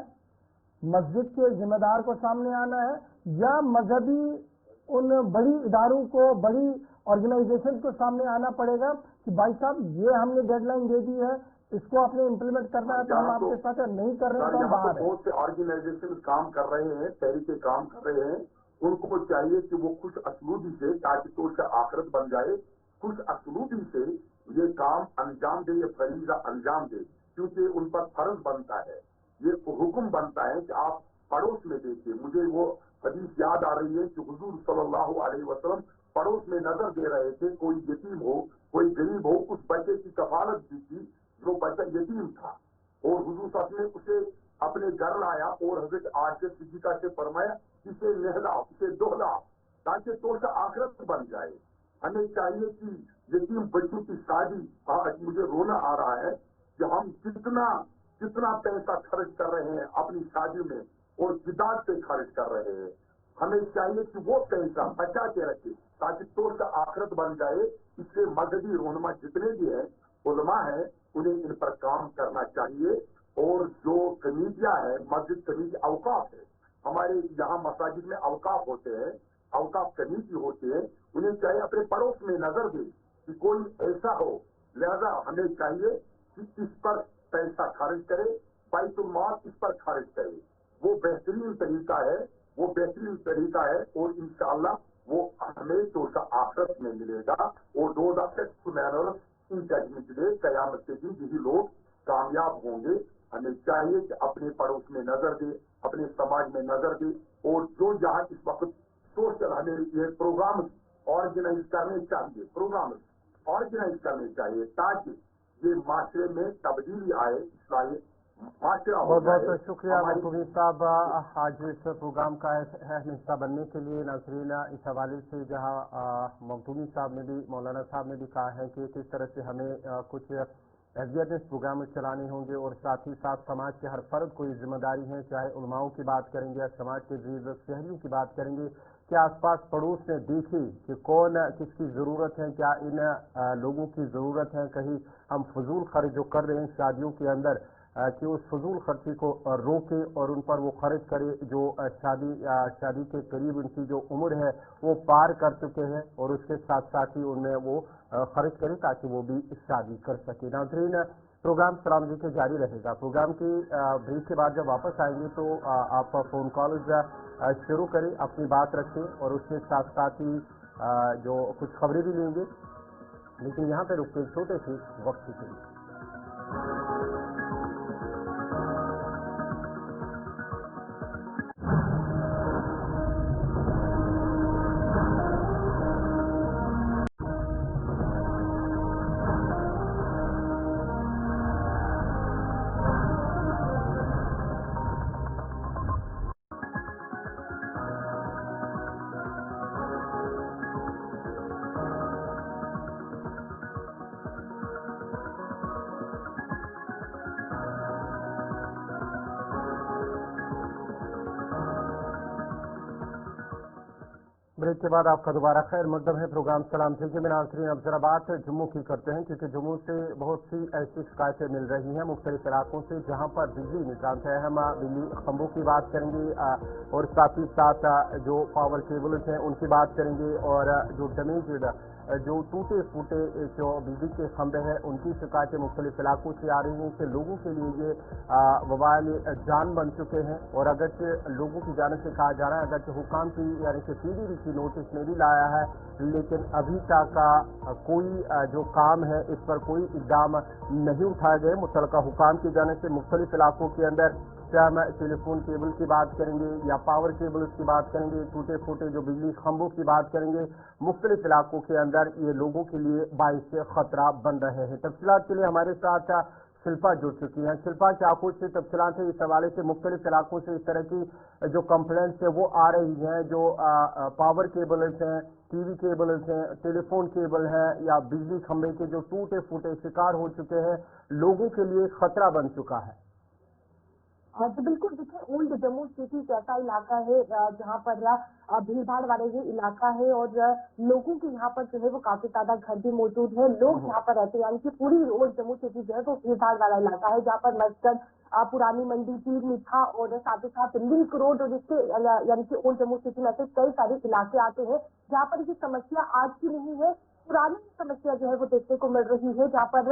मस्जिद के जिम्मेदार को सामने आना है, या मजहबी उन बड़ी इदारों को, बड़ी ऑर्गेनाइजेशन को सामने आना पड़ेगा कि भाई साहब ये हमने डेडलाइन दे दी है, इसको आपने इम्प्लीमेंट करना है तो हम आपके साथ नहीं कर रहे हैं तो हम बाहर हैं। बहुत से ऑर्गेनाइजेशन काम कर रहे हैं, तहरीके काम कर रहे हैं, उनको चाहिए कि वो खुश असलूबी से, ताकि तो उसका आखिरत बन जाए, खुश असलूबी से ये काम अंजाम दे, ये फरीजा अंजाम दे, क्योंकि उन पर फर्ज बनता है, ये हुक्म बनता है कि आप पड़ोस में देखिए। मुझे वो हदीस याद आ रही है कि हुजूर सल्लल्लाहु अलैहि वसल्लम पड़ोस में नजर दे रहे थे, कोई यतीम हो, कोई गरीब हो, उस बच्चे की कफालत की थी जो बच्चा यतीम था, और हुजूर साहब ने उसे अपने घर लाया और हजरत आयशा सिद्दीका से फरमाया इसे नहला, इसे दोहला, ताकि तो उसका आखिरत बन जाए। हमें चाहिए कि यतीम बच्चों की शादी, आज मुझे रोना आ रहा है कि हम कितना पैसा खर्च कर रहे हैं अपनी शादी में और जिदात पे खर्च कर रहे हैं। हमें चाहिए कि वो पैसा बचा के रखे ताकि तो का आखिरत बन जाए। इससे मजहबी रहनुमा जितने भी हैं, उलमा हैं, उन्हें इन पर काम करना चाहिए और जो कमीटियां है, मस्जिद कमीटी अवकाफ है, हमारे यहाँ मसाजिद में अवकाफ होते हैं, अवकाफ कमीटी होती है, उन्हें चाहिए अपने पड़ोस में नजर दे कि कोई ऐसा हो, लिहाजा हमें चाहिए कि इस पर पैसा खर्च करे, बैतुल माल इस पर खर्च करे। वो बेहतरीन तरीका है, वो बेहतरीन तरीका है और इंशाअल्लाह वो हमें तो आखिरत में मिलेगा। और those are test manner in judgement day, कयामत के दिन यही लोग कामयाब होंगे। हमें चाहिए कि अपने पड़ोस में नजर दे, अपने समाज में नजर दे, और जो यहाँ इस वक्त सोशल हमें ये प्रोग्राम ऑर्गेनाइज करने चाहिए, प्रोग्राम ऑर्गेनाइज करने चाहिए ताकि ये माशरे में तब्दीली आए, इसलिए माशरा हो बहुत जाए। बहुत शुक्रिया महबूबी साहब आज इस प्रोग्राम का हिस्सा बनने के लिए। नाज़रीन, इस हवाले से जहां महबूबी साहब ने भी, मौलाना साहब ने भी कहा है कि किस तरह से हमें कुछ अवेयरनेस प्रोग्राम चलाने होंगे और साथ ही साथ समाज के हर फर्द को जिम्मेदारी है, चाहे उलमाओं की बात करेंगे या समाज के जीव शहरियों की बात करेंगे, कि आसपास पड़ोस में देखें कि कौन किसकी ज़रूरत है, क्या इन लोगों की ज़रूरत है। कहीं हम फजूल खर्च जो कर रहे हैं शादियों के अंदर, कि उस फजूल खर्ची को रोके और उन पर वो खर्च करे जो शादी के करीब उनकी जो उम्र है वो पार कर चुके हैं, और उसके साथ साथ ही उनमें वो खर्च करें ताकि वो भी शादी कर सके। नाज़रीन, प्रोग्राम सलाम जी के जारी रहेगा। प्रोग्राम की ब्रेक के बाद जब वापस आएंगे तो आप फोन कॉल शुरू करें, अपनी बात रखें, और उसके साथ साथ ही जो कुछ खबरें भी लेंगे। लेकिन यहाँ पे रुकते छोटे से वक्त के लिए। ब्रेक के बाद आपका दोबारा खैर मकदम है। प्रोग्राम सलाम ठीक में नाज़रीन, अब जरा बात जम्मू की करते हैं, क्योंकि जम्मू से बहुत सी ऐसी शिकायतें मिल रही हैं मुख्तलिफ इलाकों से जहां पर बिजली निजाम है। हम बिजली खंभों की बात करेंगे और साथ ही साथ जो पावर केबल्स हैं उनकी बात करेंगे, और जो डैमेज जो टूटे फूटे जो बिजली के खंभे हैं उनकी शिकायतें मुख्तलिफ इलाकों से आ रही हैं कि लोगों के लिए ये वबाल जान बन चुके हैं। और अगरचे लोगों की जाने से कहा जा रहा है, अगरचे हुकाम की यानी कि पीडीबी की नोटिस में भी लाया है, लेकिन अभी तक कोई जो काम है इस पर कोई इक़दाम नहीं उठाए गए। मुतल्लिका हुकाम की जाने से मुख्तलिफ इलाकों के अंदर क्या हम टेलीफोन केबल की बात करेंगे या पावर केबल्स की बात करेंगे, टूटे फूटे जो बिजली खंभों की बात करेंगे, मुख्तलिफ इलाकों के अंदर ये लोगों के लिए बाइस खतरा बन रहे हैं। तफसीलात के लिए हमारे साथ शिल्पा जुड़ चुकी हैं। शिल्पा, क्या कुछ तफसीलात है इस हवाले से? मुख्तलिफ इलाकों से इस तरह की जो कंप्लेंट्स है वो आ रही हैं, जो पावर केबल्स हैं, टीवी केबल्स हैं, टेलीफोन केबल हैं, या बिजली खंभे के जो टूटे फूटे शिकार हो चुके हैं, लोगों के लिए खतरा बन चुका है। तो बिल्कुल देखिए, ओल्ड जम्मू सिटी एक ऐसा इलाका है जहाँ पर भीड़ भाड़ वाले ही इलाका है, और लोगों के यहाँ पर जो है वो काफी ज्यादा घर भी मौजूद है, लोग यहाँ पर रहते हैं। यानी कि पूरी ओल्ड जम्मू सिटी जो है वो भीड़ भाड़ वाला इलाका है, जहाँ पर मस्जिद, पुरानी मंडी, पीर मीठा और साथ ही साथ लिंक रोड, और जिसके यानी कि ओल्ड जम्मू सिटी में से कई सारे इलाके आते हैं जहाँ पर ये समस्या आज की नहीं है, पुरानी समस्या जो है वो देखने को मिल रही है। जहाँ पर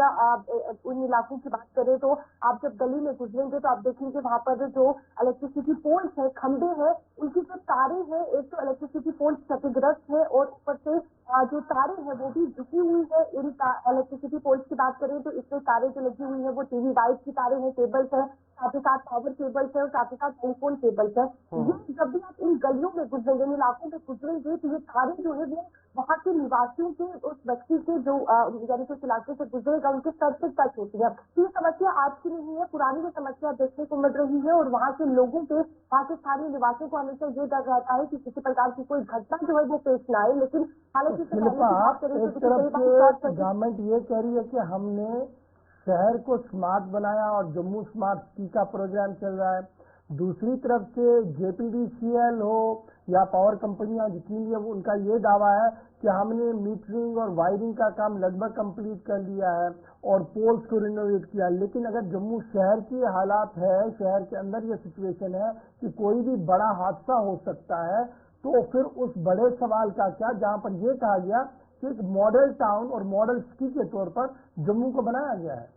उन इलाकों की बात करें तो आप जब गली में गुजरेंगे तो आप देखेंगे वहाँ पर जो इलेक्ट्रिसिटी पोल्स है, खंभे हैं, उनकी जो तारें हैं, एक तो इलेक्ट्रिसिटी पोल्स क्षतिग्रस्त है और ऊपर से जो तारें हैं वो भी झुकी हुई है। इन इलेक्ट्रिसिटी पोल्स की बात करें तो इसमें तारें जो लगी हुई है वो टीवी वाइट की तारें हैं, केबल्स है, साथ ही साथ पावर केबल्स है और साथ ही साथ टेलीफोन केबल्स है। ये जब भी आप इन गलियों में गुजरेंगे, इन इलाकों में गुजरेंगे, तो ये तारें जो है वो वहाँ के निवासियों के, उस व्यक्ति के जो यानी कि उस इलाके से गुजरेगा, उनके सर से टच होती है। तो ये समस्या आज की नहीं है, पुरानी ये समस्या देखने को मिल रही है, और वहाँ के लोगों के, वहाँ के स्थानीय निवासियों को हमेशा ये डर रहता है कि किसी प्रकार की कोई घटना जो है वो पेश न आए। लेकिन हालांकि गवर्नमेंट ये कह रही है कि हमने शहर को स्मार्ट बनाया और जम्मू स्मार्ट सिटी का प्रोग्राम चल रहा है, दूसरी तरफ से JPDCL हो या पावर कंपनियां जितनी भी, उनका ये दावा है कि हमने मीटरिंग और वायरिंग का काम लगभग कंप्लीट कर लिया है और पोल्स को रिनोवेट किया। लेकिन अगर जम्मू शहर की हालात है, शहर के अंदर ये सिचुएशन है कि कोई भी बड़ा हादसा हो सकता है, तो फिर उस बड़े सवाल का क्या, जहां पर ये कहा गया कि एक मॉडल टाउन और मॉडल सिटी के तौर पर जम्मू को बनाया गया है।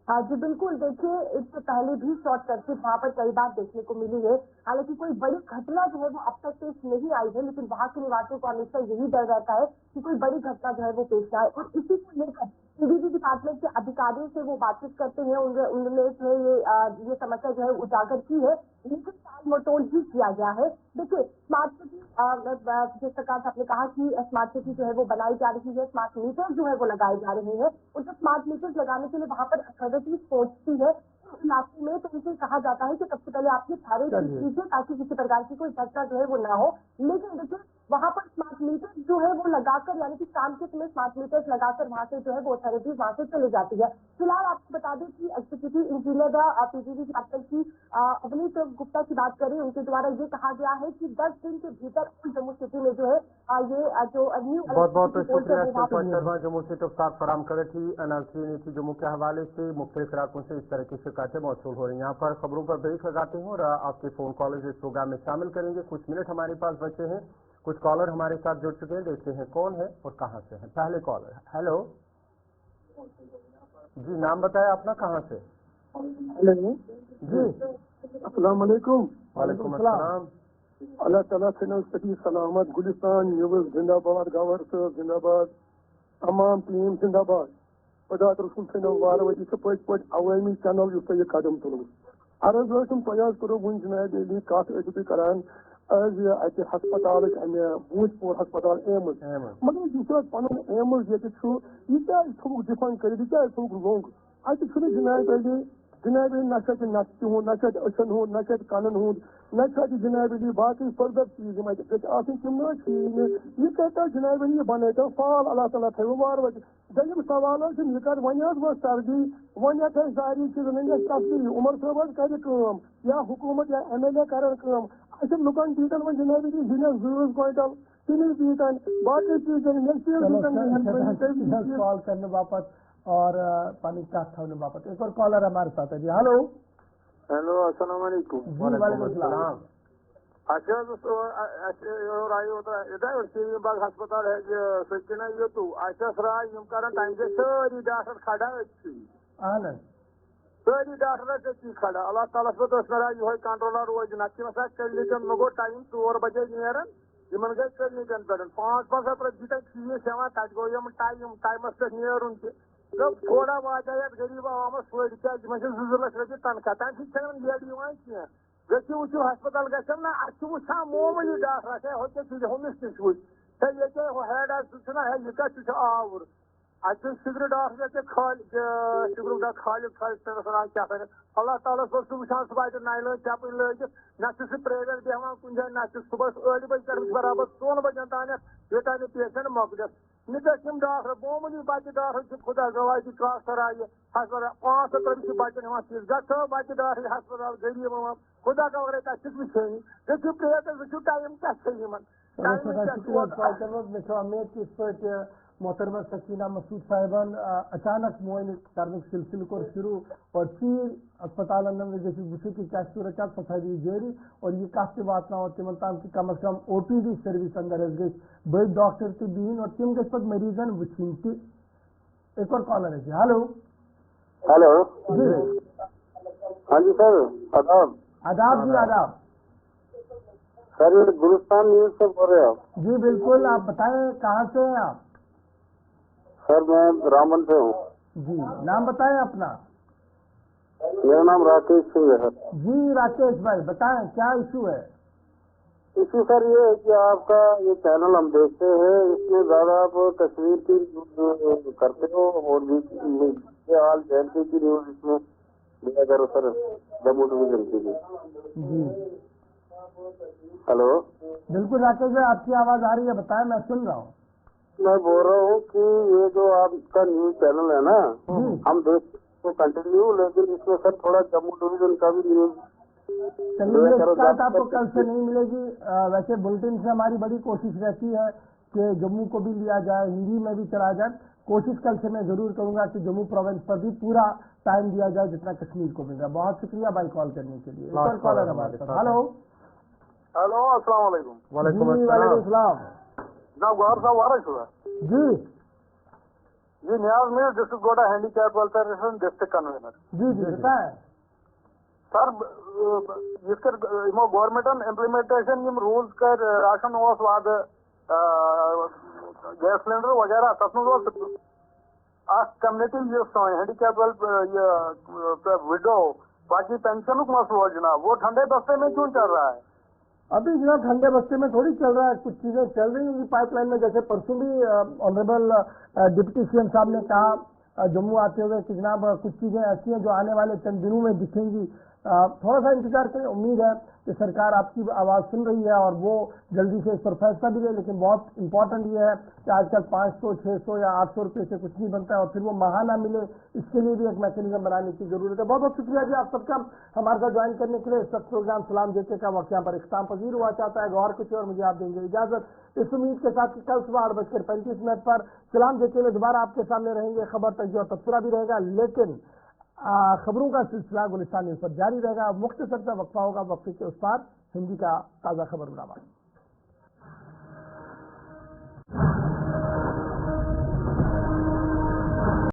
जी बिल्कुल, देखिए इससे पहले भी शॉर्ट सर्किट वहाँ पर कई बार देखने को मिली है। हालांकि कोई बड़ी घटना जो है वो अब तक पेश नहीं आई है, लेकिन वहाँ के निवासियों को हमेशा यही डर रहता है कि कोई बड़ी घटना जो है वो पेश आए, और इसी को लेकर CBD डिपार्टमेंट के अधिकारियों से वो बातचीत करते हैं। उन्होंने जो है ये समस्या जो है उजागर की है, लेकिन टाल मटोल ही किया गया है। देखिए स्मार्ट सिटी, जिस प्रकार से आपने कहा कि स्मार्ट सिटी जो है वो बनाई जा रही है, स्मार्ट मीटर जो है वो लगाए जा रहे हैं, उनको स्मार्ट मीटर लगाने के लिए वहाँ पर अथॉरिटीज पहुंचती है इलाके में, तो उनसे कहा जाता है कि सबसे पहले आप ये सारे चीज कीजिए ताकि किसी प्रकार की कोई घटना जो है वो ना हो। लेकिन देखिए वहाँ पर स्मार्ट मीटर जो है वो लगाकर, यानी कि शाम के समय स्मार्ट मीटर्स लगाकर वहाँ से जो है वो अथॉरिटीज वहाँ से चली जाती है। फिलहाल आपको बता दें कि एग्जीक्यूटिव इंजीनियर PGD डिपार्टमेंट की अवनीत गुप्ता की बात करें, उनके द्वारा ये कहा गया है कि 10 दिन के भीतर जम्मू सिटी में जो है ये जो न्यू बहुत बहुत शुक्रिया शर्मा, जम्मू से तफसार फराम करे थी। नाज़रीन थी जम्मू के हवाले से मुख्तलिफ इलाकों से इस तरह की शिकायतें मौसूल हो रही हैं। यहाँ पर खबरों पर ब्रेक लगाते हैं और आपके फोन कॉल इस प्रोग्राम में शामिल करेंगे। कुछ मिनट हमारे पास बचे हैं, कुछ कॉलर हमारे साथ जुड़ चुके हैं, देखते हैं कौन है और कहाँ से है। पहले कॉलर, हेलो जी, नाम बताया अपना, कहाँ से? हेलो जी, अस्सलाम वालेकुम। वालेकुम अस्सलाम। अल्लाह ताला से सभी सलामत, गुलिस्तान न्यूज़ जिंदाबाद, गवर साहब जिंदाबाद, तमाम टीम जिंदाबाद। खुदा रसूल से वार वजी से पट अवामी चैनल युक्त ये कदम तुल अर्ज तयाज करो वन जनाब अली कत करान आज अत हस्पताल बूजपुर हस्पताल एम्स, मगर पन एम्स ये थोक डिफाइन कर लोंग अत जनाब अली नशा नस हूं नशा अचन हूं नशा कन हूं नशा जनाब अली बाकी फर्दर चीज तम यह कहता जनाब अली बन फाल अल्लाह ताला थो वार वत। दम सवाल यह कर वन वो सर्दी वन सारी चीज तफसी उमर साहब कर या हुकूमत या MLA कर लुकन दीतन वो जनाब अली जिनस 2 क्विंटल तीन दीतन बाकी चीज कॉल करने वापस और पानी का खाने वापस। एक और कॉलर हमारे साथ है जी, हेलो हेलो अस्सलाम वालेकुम। वालेकुम सलाम। बाग हस्पताल सचिना ये राय कर सारी डॉक्टर खड़ा सारी डॉक्टर खड़ा अल्लाह ताला ये कंट्रोलर रोज ना क्लिनिकन मे गो टाइम 4 बजे नीरन इन गई क्लिनिकन पे 500 रपी फीस हेवान तक गो टाइमस पे नीरुन थोड़ा वात गरीब आवामस फायद क्या 2 लाख रपी तनख्वाह तम बेड गो वो हस्पताल गम ना वुचान मोमूली डॉक्टर होमिस तस वो हेड यह कत आवर अत सिगर डॉक्टर सिगर खालिद क्या अल्लाह ताला वुचान सुबह 9 लग चपन लगित ना प्राइवेट बेहान कुछ जाए ना सुबह 8 बजे बराबर 3 बजन तान योतान पेशेंट मोकल निम डॉक्टर मोमूली बच्चे डॉक्टर खुदा गवाह कास्टर आये हस्पताल 500 रपी बच्चन फीस गो बच्चे डॉक्टर हस्पताल गरीब खुदा का वही देखो प्रेत वो टाइम क्या मोहतरमा सकीना मसूद साहिबान अचानक मुआयन करने सिलसिले को शुरू और फिर अस्पताल वो क्या सूरत सफाई जारी और ये कत वात तिम तम कि कम अज कम OPD सर्विस अंदर गई बड़ डॉक्टर तो बहन और तम गई मरीजन वुन कि। एक और कॉलर है जी, हेलो हेलो जी, हाँ जी सर, आदाब आदाब जी, आदाब सर, ये गुलिस्तान न्यूज से बोल रहे हो? जी बिल्कुल, आप बताएं कहाँ से हैं आप? सर मैं रामबन से हूँ जी, नाम बताएं अपना। मेरा नाम राकेश सिंह है सर। जी राकेश भाई बताएं क्या इशू है? इशू सर ये है कि आपका ये चैनल हम देखते हैं, इसमें ज्यादा आप कश्मीर की करते हो और भी हाल जयंती की न्यूज इसमें दिया करो सर, जम्मू डिवीजन की जी। हेलो बिल्कुल राकेश भाई, आपकी आवाज आ रही है, बताएं, मैं सुन रहा हूँ। मैं बोल रहा हूँ कि ये जो आपका न्यूज चैनल है ना, हम देखते तो कंटिन्यू, लेकिन इसमें सर थोड़ा जम्मू डिवीजन का भी न्यूज चलिए ये शिकायत आपको कल से नहीं मिलेगी। वैसे बुलेटिन से हमारी बड़ी कोशिश रहती है कि जम्मू को भी लिया जाए, हिंदी में भी चला जाए। कोशिश कल से मैं जरूर करूंगा कि जम्मू प्रोविंस पर भी पूरा टाइम दिया जाए जितना कश्मीर को मिल रहा है। बहुत शुक्रिया भाई कॉल करने के लिए। एक और कॉलर हमारे साथ। हेलो हेलो, अस्सलाम वालेकुम। वालेकुम अस्सलाम जनाब गौहर साहब आ रहे हैं जी जी नियाज मीर डिस्ट्रिक्ट गोडा हैंडीकैप वेलफेयर डिस्ट्रिक्ट कन्वीनर जी जी बताएं सर इसके गवर्नमेंट इम्प्लीमेंटेशन यम रूल्स कर राशन ओस वाद गैस सिलेंडर वगैरह तथ कम्युनिटी हैंडीकैप विडो बाकी पेंशन मसलो जनाब वो ठंडे बस्ते में क्यों चल रहा है? अभी जनाब ठंडे बस्ते में थोड़ी चल रहा है, कुछ चीजें चल रही होंगी पाइपलाइन में। जैसे परसों भी ऑनरेबल डिप्टी सीएम साहब ने कहा जम्मू आते हुए कि जनाब कुछ चीजें ऐसी हैं जो आने वाले चंद दिनों में दिखेंगी। थोड़ा सा इंतजार करें, उम्मीद है कि सरकार आपकी आवाज सुन रही है और वो जल्दी से इस पर फैसला भी ले। लेकिन बहुत इंपॉर्टेंट ये है कि आजकल 500, 600 या 800 रुपये से कुछ नहीं बनता है और फिर वो महाना मिले, इसके लिए भी एक मैकेनिज्म बनाने की जरूरत है। बहुत बहुत शुक्रिया जी आप सबका हमारे साथ ज्वाइन करने के लिए। इस वक्त प्रोग्राम सलाम जेके का वक्त यहाँ पर इख्तिताम पजीर हुआ चाहता है। गौर कुछ और मुझे आप देंगे इजाजत इस उम्मीद के साथ कि कल सुबह 8:35 पर सलाम जेके में दोबारा आपके सामने रहेंगे। खबर तक और तबसरा भी रहेगा, लेकिन खबरों का सिलसिला गुलिस्तान न्यूज पर जारी रहेगा। मुख्तसर सा वक्फा होगा, वक्फे के उस पार हिंदी का ताजा खबरनामा।